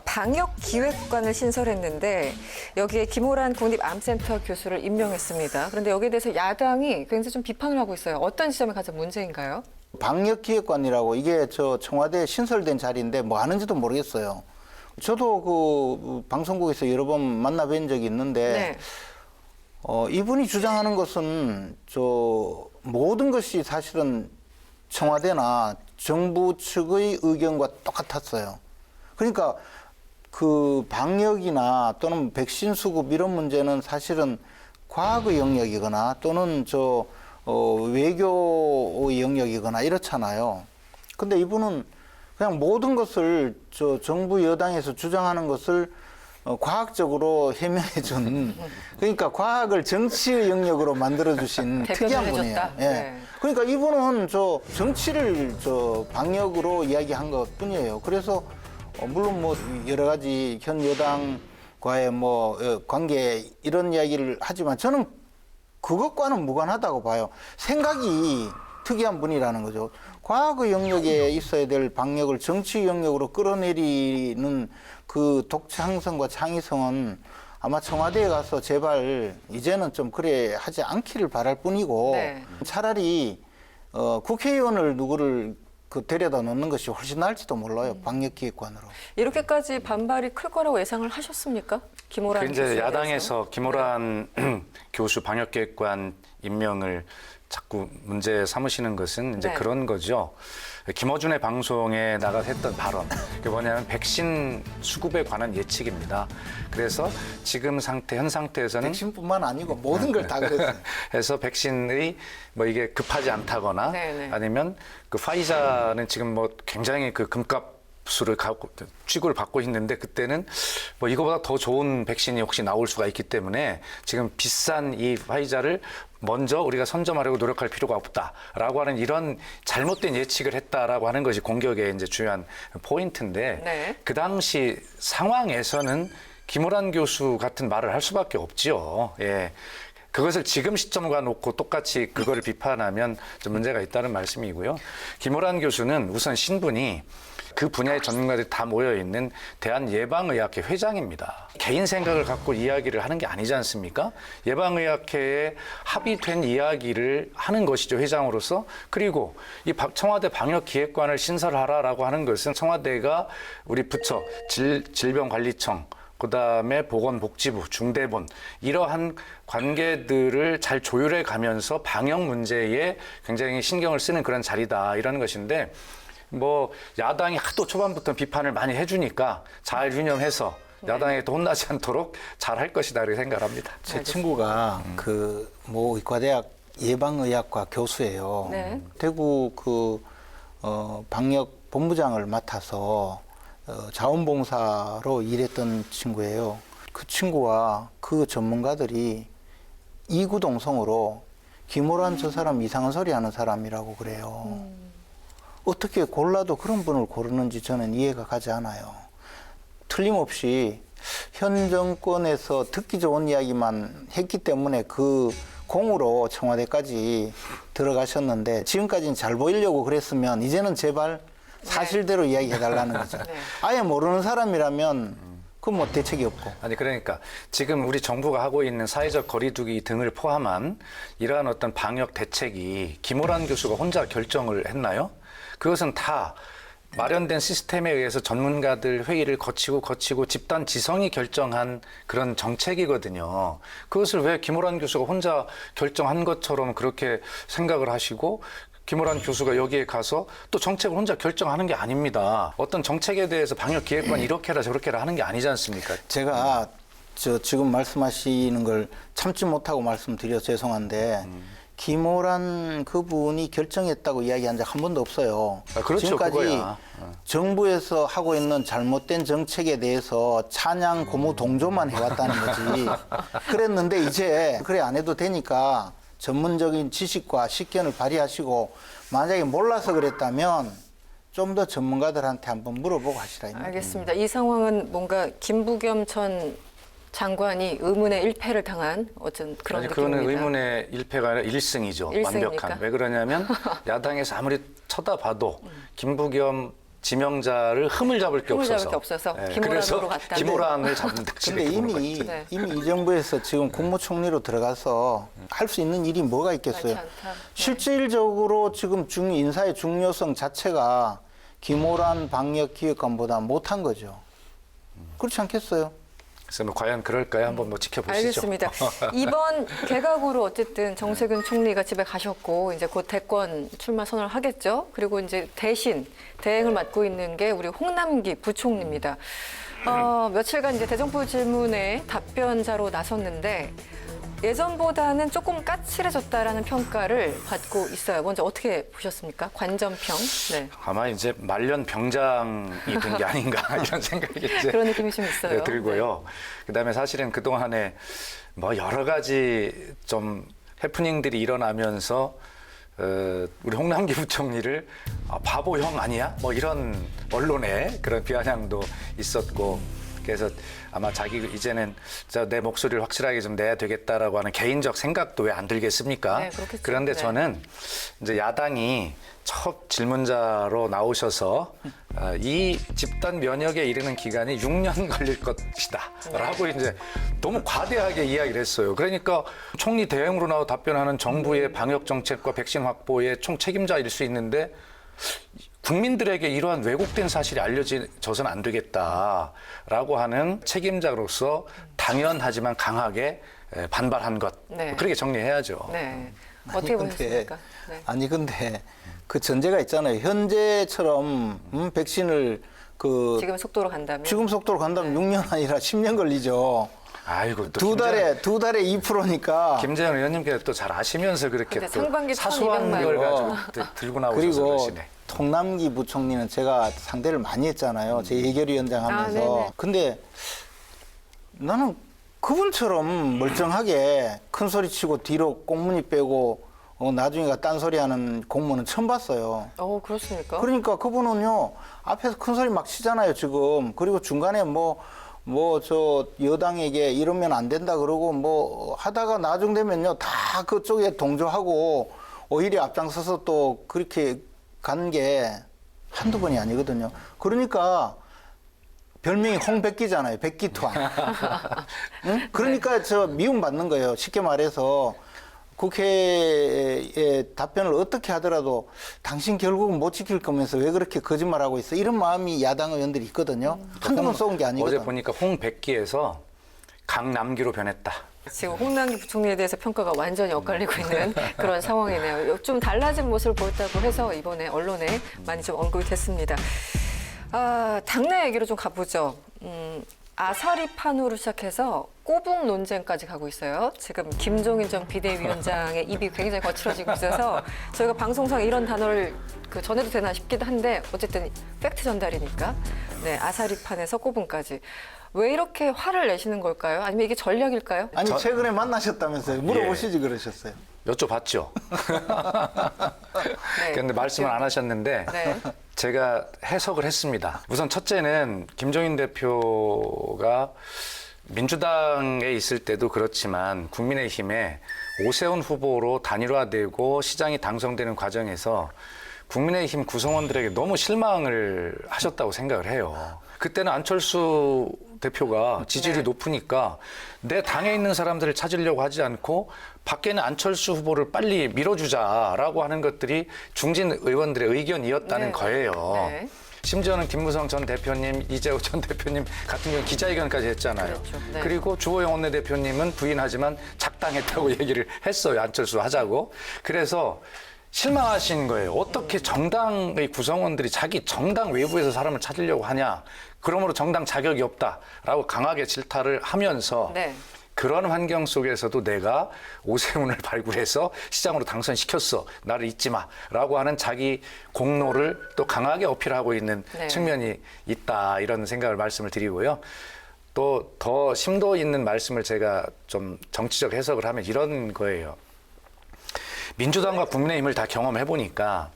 Speaker 3: 방역기획관을 신설했는데 여기에 김호란 국립암센터 교수를 임명했습니다. 그런데 여기에 대해서 야당이 굉장히 좀 비판을 하고 있어요. 어떤 지점이 가장 문제인가요?
Speaker 9: 방역기획관이라고 이게 저 청와대에 신설된 자리인데 뭐 하는지도 모르겠어요. 저도 그 방송국에서 여러 번 만나뵌 적이 있는데 네. 이분이 주장하는 것은 저 모든 것이 사실은 청와대나 정부 측의 의견과 똑같았어요. 그러니까 그 방역이나 또는 백신 수급 이런 문제는 사실은 과학의 영역이거나 또는 외교의 영역이거나 이렇잖아요. 근데 이분은 그냥 모든 것을 정부 여당에서 주장하는 것을 과학적으로 해명해준 그러니까 과학을 정치의 영역으로 만들어주신 특이한 분이에요.
Speaker 3: 해줬다.
Speaker 9: 예.
Speaker 3: 네.
Speaker 9: 그러니까 이분은 정치를 방역으로 이야기한 것뿐이에요. 그래서 물론 뭐 여러 가지 현 여당과의 뭐 관계 이런 이야기를 하지만 저는 그것과는 무관하다고 봐요. 생각이 특이한 분이라는 거죠. 과학의 영역에 있어야 될 방역을 정치 영역으로 끌어내리는 그 독창성과 창의성은 아마 청와대에 가서 제발 이제는 좀 그래 하지 않기를 바랄 뿐이고
Speaker 3: 네.
Speaker 9: 차라리 국회의원을 누구를 데려다 놓는 것이 훨씬 나을지도 몰라요. 방역기획관으로.
Speaker 3: 이렇게까지 반발이 클 거라고 예상을 하셨습니까? 김호란
Speaker 8: 이제
Speaker 3: 교수에
Speaker 8: 야당에서 김호란 교수 방역기획관 임명을 자꾸 문제 삼으시는 것은 이제
Speaker 3: 네.
Speaker 8: 그런 거죠. 김어준의 방송에 나가 했던 발언. 그게 뭐냐면 백신 수급에 관한 예측입니다. 그래서 지금 현 상태에서는
Speaker 9: 백신뿐만 아니고 모든 걸 다 그랬어요.
Speaker 8: 해서 백신의 뭐 이게 급하지 않다거나
Speaker 3: 네네.
Speaker 8: 아니면 그 파이자는 지금 뭐 굉장히 그 금값수를 취급을 받고 있는데 그때는 뭐 이거보다 더 좋은 백신이 혹시 나올 수가 있기 때문에 지금 비싼 이 파이자를 먼저 우리가 선점하려고 노력할 필요가 없다라고 하는 이런 잘못된 예측을 했다라고 하는 것이 공격의 이제 중요한 포인트인데
Speaker 3: 네.
Speaker 8: 그 당시 상황에서는 김호란 교수 같은 말을 할 수밖에 없지요. 예. 그것을 지금 시점과 놓고 똑같이 그거를 비판하면 좀 문제가 있다는 말씀이고요. 김호란 교수는 우선 신분이 그 분야의 전문가들이 다 모여있는 대한예방의학회 회장입니다. 개인 생각을 갖고 이야기를 하는 게 아니지 않습니까? 예방의학회에 합의된 이야기를 하는 것이죠, 회장으로서. 그리고 이 청와대 방역기획관을 신설하라라고 하는 것은 청와대가 우리 부처, 질병관리청, 그다음에 보건복지부, 중대본 이러한 관계들을 잘 조율해 가면서 방역 문제에 굉장히 신경을 쓰는 그런 자리다 이런 것인데 뭐 야당이 하도 초반부터 비판을 많이 해주니까 잘 유념해서 야당에도 혼나지 않도록 잘 할 것이다 이렇게 생각합니다.
Speaker 9: 제 친구가 모 의과대학 예방의학과 교수예요.
Speaker 3: 네.
Speaker 9: 대구 방역 본부장을 맡아서 자원봉사로 일했던 친구예요. 그 친구와 그 전문가들이 이구동성으로 김호란 저 사람 이상한 소리 하는 사람이라고 그래요. 어떻게 골라도 그런 분을 고르는지 저는 이해가 가지 않아요. 틀림없이 현 정권에서 듣기 좋은 이야기만 했기 때문에 그 공으로 청와대까지 들어가셨는데 지금까지는 잘 보이려고 그랬으면 이제는 제발 사실대로 이야기해달라는 거죠.
Speaker 3: 네.
Speaker 9: 아예 모르는 사람이라면 그건 뭐 대책이 없고.
Speaker 8: 아니 그러니까 지금 우리 정부가 하고 있는 사회적 거리두기 등을 포함한 이러한 어떤 방역 대책이 김호란 교수가 혼자 결정을 했나요? 그것은 다 마련된 시스템에 의해서 전문가들 회의를 거치고 집단 지성이 결정한 그런 정책이거든요. 그것을 왜 김호란 교수가 혼자 결정한 것처럼 그렇게 생각을 하시고 김호란 교수가 여기에 가서 또 정책을 혼자 결정하는 게 아닙니다. 어떤 정책에 대해서 방역기획관이 이렇게 해라 저렇게 해라 하는 게 아니지 않습니까?
Speaker 9: 제가 지금 말씀하시는 걸 참지 못하고 말씀드려서 죄송한데 김호란 그분이 결정했다고 이야기한 적 한 번도 없어요.
Speaker 8: 그렇죠,
Speaker 9: 지금까지
Speaker 8: 그거야.
Speaker 9: 정부에서 하고 있는 잘못된 정책에 대해서 찬양 고무 동조만 해왔다는 거지. 그랬는데 이제 그래 안 해도 되니까 전문적인 지식과 식견을 발휘하시고 만약에 몰라서 그랬다면 좀 더 전문가들한테 한번 물어보고 하시라.
Speaker 3: 알겠습니다. 이 상황은 뭔가 김부겸 전 장관이 의문의 일패를 당한 어쩐 그런
Speaker 8: 아니,
Speaker 3: 느낌입니다.
Speaker 8: 그거는 의문의 일패가 아니라 일승이죠.
Speaker 3: 일승입니까?
Speaker 8: 완벽한. 왜 그러냐면 야당에서 아무리 쳐다봐도 김부겸 지명자를 흠을 잡을 게 없어서.
Speaker 3: 잡을 게 없어서
Speaker 8: 네,
Speaker 3: 김호란으로
Speaker 8: 그래서
Speaker 3: 갔다.
Speaker 8: 김호란을 잡는
Speaker 9: 근데
Speaker 8: 득실에 보는 거죠.
Speaker 3: 네.
Speaker 9: 이미 이 정부에서 지금 국무총리로 들어가서 할 수 있는 일이 뭐가 있겠어요?
Speaker 3: 많지 않다. 네.
Speaker 9: 실질적으로 지금 인사의 중요성 자체가 김호란 방역기획관보다 못한 거죠. 그렇지 않겠어요?
Speaker 8: 그래서 뭐 과연 그럴까요? 한번 뭐 지켜보시죠.
Speaker 3: 알겠습니다. 이번 개각으로 어쨌든 정세균 총리가 집에 가셨고 이제 곧 대권 출마 선언을 하겠죠. 그리고 이제 대신 대행을 맡고 있는 게 우리 홍남기 부총리입니다. 며칠간 이제 대정부 질문에 답변자로 나섰는데 예전보다는 조금 까칠해졌다라는 평가를 받고 있어요. 먼저 어떻게 보셨습니까? 관전평. 네.
Speaker 8: 아마 이제 말년 병장이 된 게 아닌가 이런 생각이 이제
Speaker 3: 그런 느낌이 좀 있어요.
Speaker 8: 네, 들고요. 그다음에 사실은 그동안에 뭐 여러 가지 좀 해프닝들이 일어나면서 우리 홍남기 부총리를 바보형 아니야? 뭐 이런 언론의 그런 비아냥도 있었고, 그래서 아마 자기 이제는 내 목소리를 확실하게 좀 내야 되겠다라고 하는 개인적 생각도 왜 안 들겠습니까?
Speaker 3: 네, 그렇겠죠.
Speaker 8: 그런데
Speaker 3: 네.
Speaker 8: 저는 이제 야당이 첫 질문자로 나오셔서 이 집단 면역에 이르는 기간이 6년 걸릴 것이다라고 이제 너무 과대하게 이야기를 했어요. 그러니까 총리 대행으로 나와 답변하는 정부의 방역 정책과 백신 확보의 총 책임자일 수 있는데 국민들에게 이러한 왜곡된 사실이 알려져서는 안 되겠다라고 하는 책임자로서 당연하지만 강하게 반발한 것.
Speaker 3: 네.
Speaker 8: 그렇게 정리해야죠.
Speaker 3: 네. 어떻게 보셨습니까? 네.
Speaker 9: 아니 근데 그 전제가 있잖아요. 현재처럼 백신을
Speaker 3: 지금 속도로 간다면?
Speaker 9: 지금 속도로 간다면 6년 아니라 10년 걸리죠.
Speaker 8: 아이고, 또
Speaker 9: 두 달에 2%니까.
Speaker 8: 김재현 의원님께서 또 잘 아시면서 그렇게
Speaker 3: 근데
Speaker 8: 또
Speaker 3: 상반기
Speaker 8: 사소한
Speaker 3: 1200만
Speaker 8: 걸
Speaker 9: 원.
Speaker 8: 가지고 들고 나오셔서
Speaker 9: 그리고
Speaker 8: 그러시네.
Speaker 9: 통남기 부총리는 제가 상대를 많이 했잖아요. 제 예결위원장 하면서.
Speaker 3: 네네.
Speaker 9: 근데 나는 그분처럼 멀쩡하게 큰 소리 치고 뒤로 꽁무니 빼고 나중에 딴소리하는 공무원은 처음 봤어요.
Speaker 3: 그렇습니까?
Speaker 9: 그러니까 그분은요 앞에서 큰 소리 막 치잖아요 지금. 그리고 중간에 저 여당에게 이러면 안 된다 그러고 뭐 하다가 나중 되면요 다 그쪽에 동조하고 오히려 앞장서서 또 그렇게 간 게 한두 번이 아니거든요. 그러니까 별명이 홍백기잖아요. 백기투항. 응? 그러니까 저 미움받는 거예요. 쉽게 말해서 국회의 답변을 어떻게 하더라도 당신 결국은 못 지킬 거면서 왜 그렇게 거짓말하고 있어? 이런 마음이 야당 의원들이 있거든요. 한두 번 쏘은 게 아니거든.
Speaker 8: 어제 보니까 홍백기에서 강남기로 변했다.
Speaker 3: 지금 홍남기 부총리에 대해서 평가가 완전히 엇갈리고 있는 그런 상황이네요. 좀 달라진 모습을 보였다고 해서 이번에 언론에 많이 좀 언급이 됐습니다. 당내 얘기로 좀 가보죠. 아사리판으로 시작해서 꼬북 논쟁까지 가고 있어요. 지금 김종인 전 비대위원장의 입이 굉장히 거칠어지고 있어서 저희가 방송상 이런 단어를 전해도 되나 싶기도 한데 어쨌든 팩트 전달이니까. 네, 아사리판에서 꼬북까지. 왜 이렇게 화를 내시는 걸까요? 아니면 이게 전략일까요?
Speaker 9: 아니 최근에 만나셨다면서요. 물어보시지 그러셨어요.
Speaker 8: 여쭤봤죠.
Speaker 3: 네.
Speaker 8: 그런데 말씀을 안 하셨는데
Speaker 3: 네.
Speaker 8: 제가 해석을 했습니다. 우선 첫째는 김종인 대표가 민주당에 있을 때도 그렇지만 국민의힘에 오세훈 후보로 단일화되고 시장이 당선되는 과정에서 국민의힘 구성원들에게 너무 실망을 하셨다고 생각을 해요. 그때는 안철수 대표가 지지율이 높으니까 내 당에 있는 사람들을 찾으려고 하지 않고 밖에는 안철수 후보를 빨리 밀어주자라고 하는 것들이 중진 의원들의 의견이었다는 거예요.
Speaker 3: 네.
Speaker 8: 심지어는 김무성 전 대표님, 이재호 전 대표님 같은 경우 기자회견까지 했잖아요.
Speaker 3: 그렇죠. 네.
Speaker 8: 그리고 주호영 원내대표님은 부인하지만 작당했다고 얘기를 했어요. 안철수 하자고. 그래서 실망하신 거예요. 어떻게 정당의 구성원들이 자기 정당 외부에서 사람을 찾으려고 하냐. 그러므로 정당 자격이 없다라고 강하게 질타를 하면서
Speaker 3: 네.
Speaker 8: 그런 환경 속에서도 내가 오세훈을 발굴해서 시장으로 당선시켰어. 나를 잊지 마라고 하는 자기 공로를 또 강하게 어필하고 있는
Speaker 3: 네.
Speaker 8: 측면이 있다. 이런 생각을 말씀을 드리고요. 또 더 심도 있는 말씀을 제가 좀 정치적 해석을 하면 이런 거예요. 민주당과 국민의힘을 다 경험해 보니까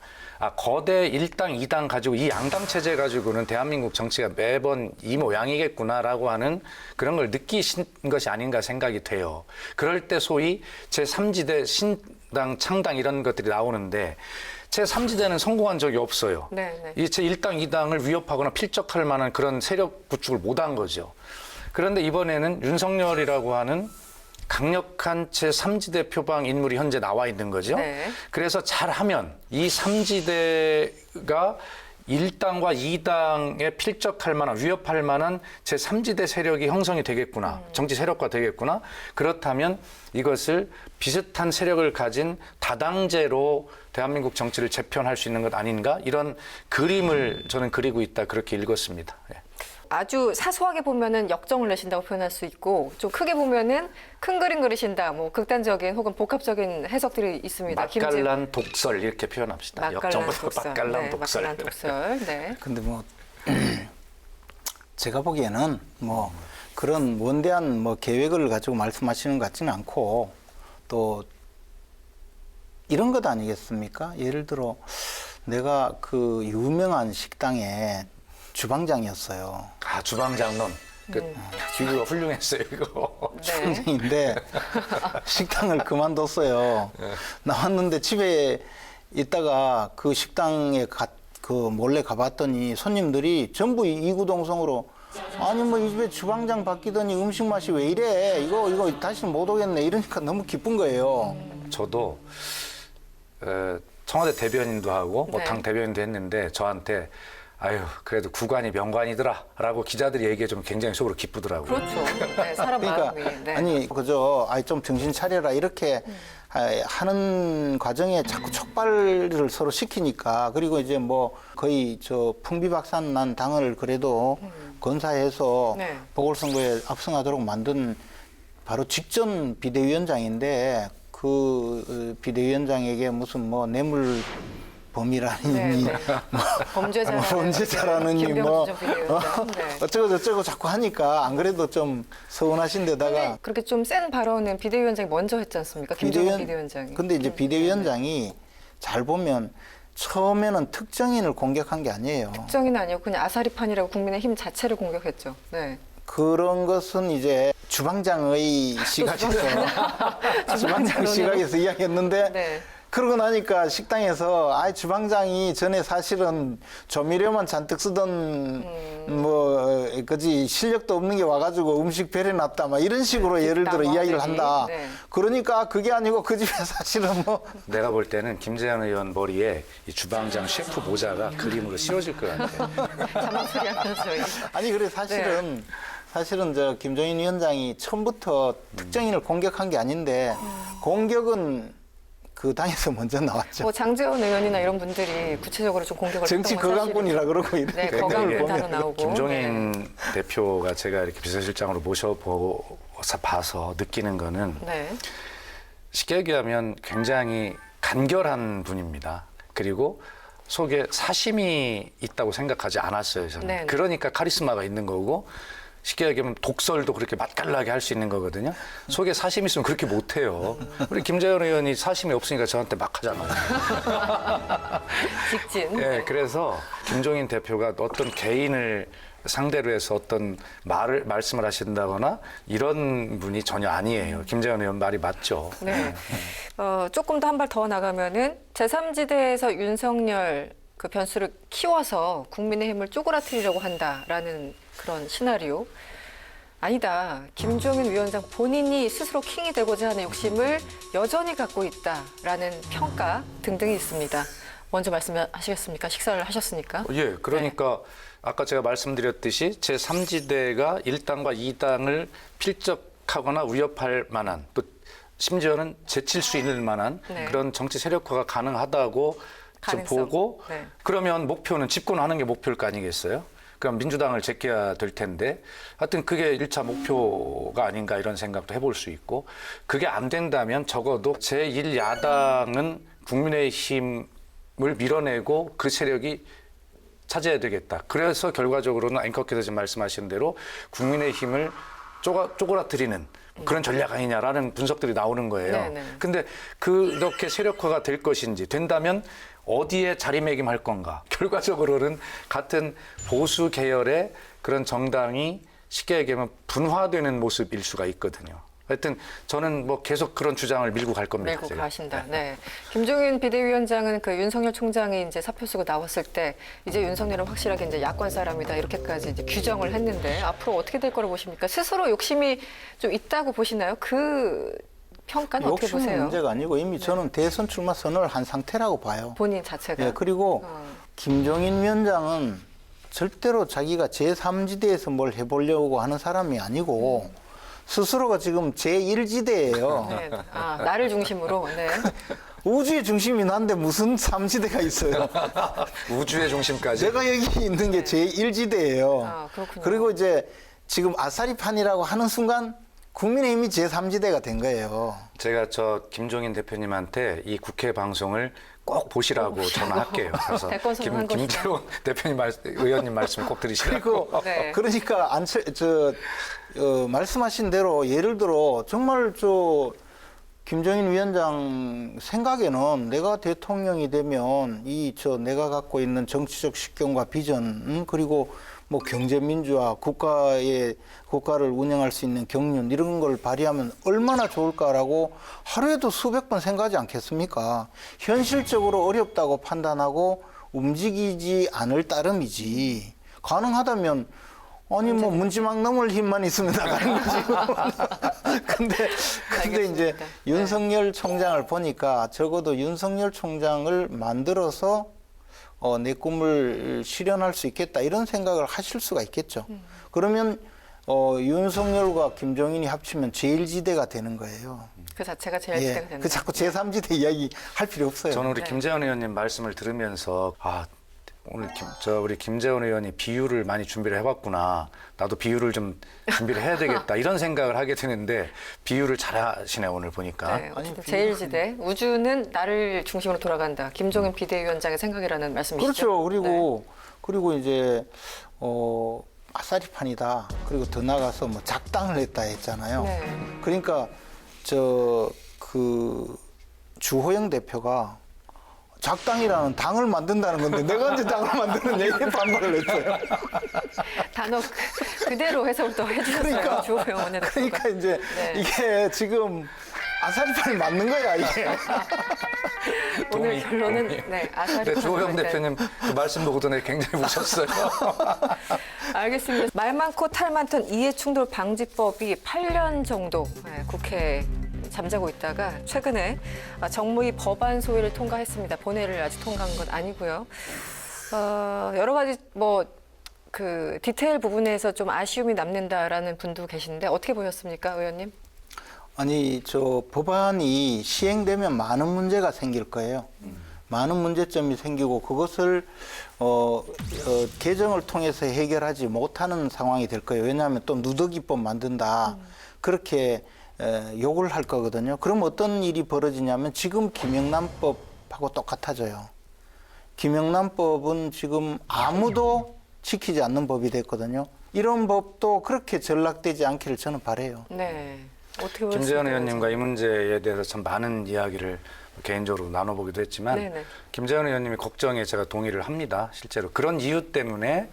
Speaker 8: 거대 1당, 2당 가지고 이 양당 체제 가지고는 대한민국 정치가 매번 이 모양이겠구나라고 하는 그런 걸 느끼신 것이 아닌가 생각이 돼요. 그럴 때 소위 제3지대 신당, 창당 이런 것들이 나오는데 제3지대는 성공한 적이 없어요.
Speaker 3: 네.
Speaker 8: 이 제1당, 2당을 위협하거나 필적할 만한 그런 세력 구축을 못한 거죠. 그런데 이번에는 윤석열이라고 하는 강력한 제3지대 표방 인물이 현재 나와 있는 거죠.
Speaker 3: 네.
Speaker 8: 그래서 잘하면 이 3지대가 1당과 2당에 필적할 만한, 위협할 만한 제3지대 세력이 형성이 되겠구나. 정치 세력화 되겠구나. 그렇다면 이것을 비슷한 세력을 가진 다당제로 대한민국 정치를 재편할 수 있는 것 아닌가? 이런 그림을 저는 그리고 있다. 그렇게 읽었습니다. 예.
Speaker 3: 아주 사소하게 보면은 역정을 내신다고 표현할 수 있고 좀 크게 보면은 큰 그림 그리신다. 뭐 극단적인 혹은 복합적인 해석들이 있습니다.
Speaker 8: 맛깔난 독설 이렇게 표현합시다.
Speaker 3: 맛깔난
Speaker 8: 역정보다
Speaker 3: 독설.
Speaker 8: 맛깔난
Speaker 3: 네,
Speaker 8: 독설.
Speaker 3: 맛깔난 독설. 네.
Speaker 9: 근데 뭐 제가 보기에는 뭐 그런 원대한 뭐 계획을 가지고 말씀하시는 것 같지는 않고 또 이런 것 아니겠습니까? 예를 들어 내가 그 유명한 식당의 주방장이었어요.
Speaker 8: 아, 주방장론. 비유가 훌륭했어요, 이거.
Speaker 3: 네.
Speaker 9: 주방장인데 식당을 그만뒀어요. 나왔는데 집에 있다가 그 식당에 그 몰래 가봤더니 손님들이 전부 이구동성으로 아니 뭐 이 집에 주방장 바뀌더니 음식 맛이 왜 이래? 이거 다시는 못 오겠네. 이러니까 너무 기쁜 거예요.
Speaker 8: 저도 청와대 대변인도 하고 뭐
Speaker 3: 네.
Speaker 8: 당 대변인도 했는데 저한테 아유 그래도 구관이 명관이더라라고 기자들이 얘기해 주면 굉장히 속으로 기쁘더라고요.
Speaker 3: 그렇죠. 네, 사람
Speaker 9: 그러니까
Speaker 3: 마음이. 네.
Speaker 9: 아니 그저 좀 정신 차려라 이렇게 하는 과정에 자꾸 촉발을 서로 시키니까 그리고 이제 뭐 거의 저 풍비박산 난 당을 그래도 건사해서
Speaker 3: 네.
Speaker 9: 보궐선거에 압승하도록 만든 바로 직전 비대위원장인데 그 비대위원장에게 무슨 뭐 뇌물 범이라니
Speaker 3: 네.
Speaker 9: 뭐
Speaker 3: 범죄자라느니
Speaker 9: 뭐
Speaker 3: 네.
Speaker 9: 어쩌고 저쩌고 자꾸 하니까 안 그래도 좀 서운하신 데다가
Speaker 3: 그렇게 좀 센 발언은 비대위원장이 먼저 했지 않습니까? 김종인 비대위원장이.
Speaker 9: 근데 이제 비대위원장이 잘 보면 처음에는 특정인을 공격한 게 아니에요.
Speaker 3: 특정인은 아니고 그냥 아사리판이라고 국민의힘 자체를 공격했죠. 네.
Speaker 9: 그런 것은 이제 주방장의 주방장 시각에서 이야기했는데
Speaker 3: 네.
Speaker 9: 그러고 나니까 식당에서 주방장이 전에 사실은 조미료만 잔뜩 쓰던 뭐 그지 실력도 없는 게 와가지고 음식 배려놨다 막 이런 식으로 예를 들어 이야기를 한다.
Speaker 3: 네.
Speaker 9: 그러니까 그게 아니고 그 집에 사실은 뭐
Speaker 8: 내가 볼 때는 김재현 의원 머리에 이 주방장 셰프 모자가 그림으로 씌워질 것 같아요.
Speaker 3: 자막소리 하면서.
Speaker 9: 아니 그래 사실은 저 김종인 위원장이 처음부터 특정인을 공격한 게 아닌데 공격은 그 당에서 먼저 나왔죠.
Speaker 3: 뭐 장제원 의원이나 이런 분들이 구체적으로 좀 공격을
Speaker 9: 정치
Speaker 3: 했던 건
Speaker 9: 거강꾼이라 그러고 이렇게
Speaker 3: 네, 거강꾼 단어 나오고.
Speaker 8: 김종인 대표가 제가 이렇게 비서실장으로 봐서 느끼는 거는
Speaker 3: 네.
Speaker 8: 쉽게 얘기하면 굉장히 간결한 분입니다. 그리고 속에 사심이 있다고 생각하지 않았어요, 저는.
Speaker 3: 네네.
Speaker 8: 그러니까 카리스마가 있는 거고 쉽게 얘기하면 독설도 그렇게 맛깔나게 할 수 있는 거거든요. 속에 사심이 있으면 그렇게 못해요. 우리 김재현 의원이 사심이 없으니까 저한테 막 하잖아요.
Speaker 3: 직진.
Speaker 8: 네, 그래서 김종인 대표가 어떤 개인을 상대로 해서 어떤 말씀을 하신다거나 이런 분이 전혀 아니에요. 김재현 의원 말이 맞죠.
Speaker 3: 네. 조금 더 한 발 더 나가면은 제3지대에서 윤석열 그 변수를 키워서 국민의힘을 쪼그라뜨리려고 한다라는 그런 시나리오. 아니다. 김종인 위원장 본인이 스스로 킹이 되고자 하는 욕심을 여전히 갖고 있다라는 평가 등등이 있습니다. 먼저 말씀하시겠습니까? 식사를 하셨으니까.
Speaker 8: 예, 그러니까 아까 제가 말씀드렸듯이 제3지대가 1당과 2당을 필적하거나 위협할 만한 또 심지어는 제칠 수 있는 만한
Speaker 3: 네.
Speaker 8: 그런 정치 세력화가 가능하다고 좀
Speaker 3: 가능성.
Speaker 8: 보고
Speaker 3: 네.
Speaker 8: 그러면 목표는 집권하는 게 목표일 거 아니겠어요? 그럼 민주당을 제껴야 될 텐데 하여튼 그게 1차 목표가 아닌가 이런 생각도 해볼 수 있고 그게 안 된다면 적어도 제1야당은 국민의힘을 밀어내고 그 세력이 차지해야 되겠다. 그래서 결과적으로는 앵커께서 지금 말씀하신 대로 국민의힘을 쪼그라뜨리는 그런 전략 아니냐라는 분석들이 나오는 거예요.
Speaker 3: 네네.
Speaker 8: 근데 그렇게 세력화가 될 것인지 된다면 어디에 자리매김할 건가? 결과적으로는 같은 보수 계열의 그런 정당이 쉽게 얘기하면 분화되는 모습일 수가 있거든요. 하여튼 저는 뭐 계속 그런 주장을 밀고 갈 겁니다.
Speaker 3: 밀고
Speaker 8: 제가.
Speaker 3: 가신다. 네. 김종인 비대위원장은 그 윤석열 총장이 이제 사표 쓰고 나왔을 때 이제 윤석열은 확실하게 이제 야권 사람이다 이렇게까지 이제 규정을 했는데 앞으로 어떻게 될 거라고 보십니까? 스스로 욕심이 좀 있다고 보시나요? 그 평가는 어떻게
Speaker 9: 욕심은
Speaker 3: 보세요?
Speaker 9: 문제가 아니고 이미 저는 대선 출마 선언을 한 상태라고 봐요.
Speaker 3: 본인 자체가.
Speaker 9: 예, 그리고 김종인 위원장은 절대로 자기가 제3지대에서 뭘 해보려고 하는 사람이 아니고 스스로가 지금 제1지대예요.
Speaker 3: 네. 아, 나를 중심으로. 네.
Speaker 9: 우주의 중심이 난데 무슨 3지대가 있어요.
Speaker 8: 우주의 중심까지.
Speaker 9: 내가 여기 있는 게 제1지대예요.
Speaker 3: 아, 그렇군요.
Speaker 9: 그리고 이제 지금 아사리판이라고 하는 순간 국민의힘이 제3지대가 된 거예요.
Speaker 8: 제가 김종인 대표님한테 이 국회 방송을 꼭 보시라고 전화할게요. 그래서
Speaker 3: 대권선언한 것이다.
Speaker 8: 김재원 대표님 의원님 말씀 꼭 들으시라고.
Speaker 9: 그리고
Speaker 3: 네.
Speaker 9: 그러니까 말씀하신 대로 예를 들어 정말 김종인 위원장 생각에는 내가 대통령이 되면 내가 갖고 있는 정치적 식견과 비전, 그리고 뭐 경제민주화, 국가를 운영할 수 있는 경륜 이런 걸 발휘하면 얼마나 좋을까라고 하루에도 수백 번 생각하지 않겠습니까? 현실적으로 어렵다고 판단하고 움직이지 않을 따름이지. 가능하다면 문지막 넘을 힘만 있으면 나가는 거지. 근데 이제 윤석열 총장을 보니까 적어도 윤석열 총장을 만들어서 내 꿈을 실현할 수 있겠다 이런 생각을 하실 수가 있겠죠. 그러면 윤석열과 김종인이 합치면 제1지대가 되는 거예요.
Speaker 3: 그 자체가 제1지대가 되는
Speaker 9: 그 자꾸 제3지대 이야기 할 필요 없어요.
Speaker 8: 저는 우리 김재원 의원님 말씀을 들으면서 오늘 우리 김재원 의원이 비유를 많이 준비를 해봤구나. 나도 비유를 좀 준비를 해야 되겠다. 이런 생각을 하게 되는데 비유를 잘하시네 오늘 보니까.
Speaker 3: 네, 제1지대. 우주는 나를 중심으로 돌아간다. 김종인 비대위원장의 생각이라는 말씀이시죠?
Speaker 9: 그렇죠. 그리고 이제 아사리판이다. 그리고 더 나가서 작당을 했다 했잖아요.
Speaker 3: 네.
Speaker 9: 그러니까 주호영 대표가 작당이라는 당을 만든다는 건데 내가 언제 당을 만드는 얘기에 반발을 했어요.
Speaker 3: 단어 그대로 해석을 또 해주셨어요. 주호영 원내대표가.
Speaker 9: 그러니까 이제 이게 지금 아사리판이 맞는 거야 이게.
Speaker 3: 오늘 결론은 아사리판.
Speaker 8: 주호영 대표님 그 말씀 보고도 굉장히 우셨어요.
Speaker 3: 알겠습니다. 말 많고 탈 많던 이해충돌 방지법이 8년 정도 국회에 잠자고 있다가 최근에 정무위 법안 소위를 통과했습니다. 본회의를 아직 통과한 건 아니고요. 여러 가지 디테일 부분에서 좀 아쉬움이 남는다라는 분도 계신데 어떻게 보셨습니까, 의원님?
Speaker 9: 아니, 법안이 시행되면 많은 문제가 생길 거예요. 많은 문제점이 생기고 그것을 개정을 통해서 해결하지 못하는 상황이 될 거예요. 왜냐하면 또 누더기법 만든다. 그렇게 욕을 할 거거든요. 그럼 어떤 일이 벌어지냐면 지금 김영란법하고 똑같아져요. 김영란법은 지금 아무도 지키지 않는 법이 됐거든요. 이런 법도 그렇게 전락되지 않기를 저는 바라요.
Speaker 3: 네. 어떻게 보셨습니까?
Speaker 8: 김재원 의원님과 이 문제에 대해서 참 많은 이야기를 개인적으로 나눠보기도 했지만
Speaker 3: 네네.
Speaker 8: 김재원 의원님의 걱정에 제가 동의를 합니다. 실제로 그런 이유 때문에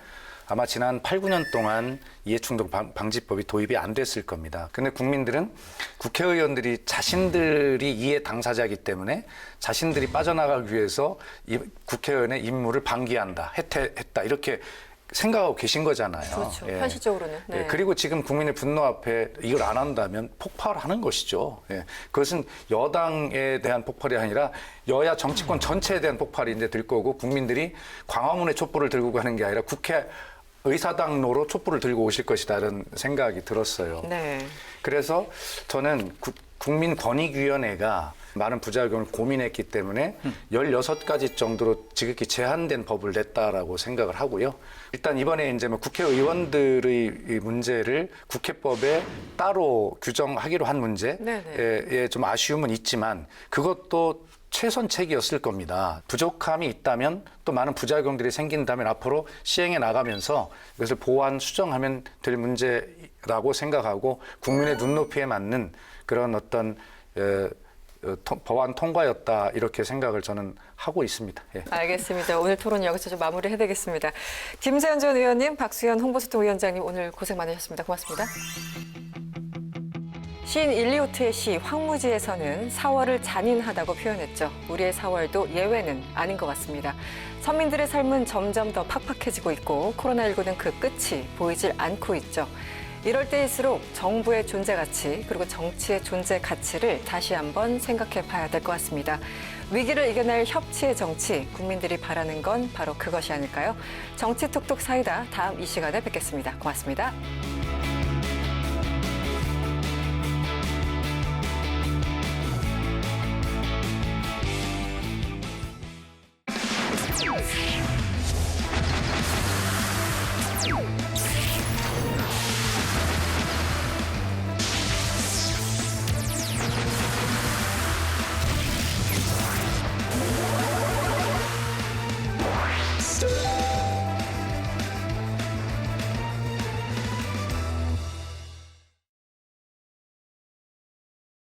Speaker 8: 아마 지난 8, 9년 동안 이해충돌 방지법이 도입이 안 됐을 겁니다. 근데 국민들은 국회의원들이 자신들이 이해 당사자이기 때문에 자신들이 빠져나가기 위해서 이 국회의원의 임무를 방기한다, 했다 이렇게 생각하고 계신 거잖아요.
Speaker 3: 그렇죠. 현실적으로는. 네.
Speaker 8: 예, 그리고 지금 국민의 분노 앞에 이걸 안 한다면 폭발하는 것이죠. 예, 그것은 여당에 대한 폭발이 아니라 여야 정치권 전체에 대한 폭발이 이제 될 거고 국민들이 광화문에 촛불을 들고 가는 게 아니라 국회 의사당로로 촛불을 들고 오실 것이다라는 생각이 들었어요.
Speaker 3: 네.
Speaker 8: 그래서 저는 국민권익위원회가 많은 부작용을 고민했기 때문에 16가지 정도로 지극히 제한된 법을 냈다라고 생각을 하고요. 일단 이번에 이제 국회의원들의 문제를 국회법에 따로 규정하기로 한 문제에 좀 아쉬움은 있지만 그것도 최선책이었을 겁니다. 부족함이 있다면 또 많은 부작용들이 생긴다면 앞으로 시행해 나가면서 이것을 보완, 수정하면 될 문제라고 생각하고 국민의 눈높이에 맞는 그런 어떤 법안 통과였다 이렇게 생각을 저는 하고 있습니다. 예.
Speaker 3: 알겠습니다. 오늘 토론 여기서 좀 마무리해야 되겠습니다. 김세현 전 의원님, 박수현 홍보소통위원장님 오늘 고생 많으셨습니다. 고맙습니다. 시인 일리오트의 시 황무지에서는 4월을 잔인하다고 표현했죠. 우리의 4월도 예외는 아닌 것 같습니다. 서민들의 삶은 점점 더 팍팍해지고 있고 코로나19는 그 끝이 보이질 않고 있죠. 이럴 때일수록 정부의 존재 가치 그리고 정치의 존재 가치를 다시 한번 생각해 봐야 될 것 같습니다. 위기를 이겨낼 협치의 정치, 국민들이 바라는 건 바로 그것이 아닐까요? 정치 톡톡 사이다 다음 이 시간에 뵙겠습니다. 고맙습니다.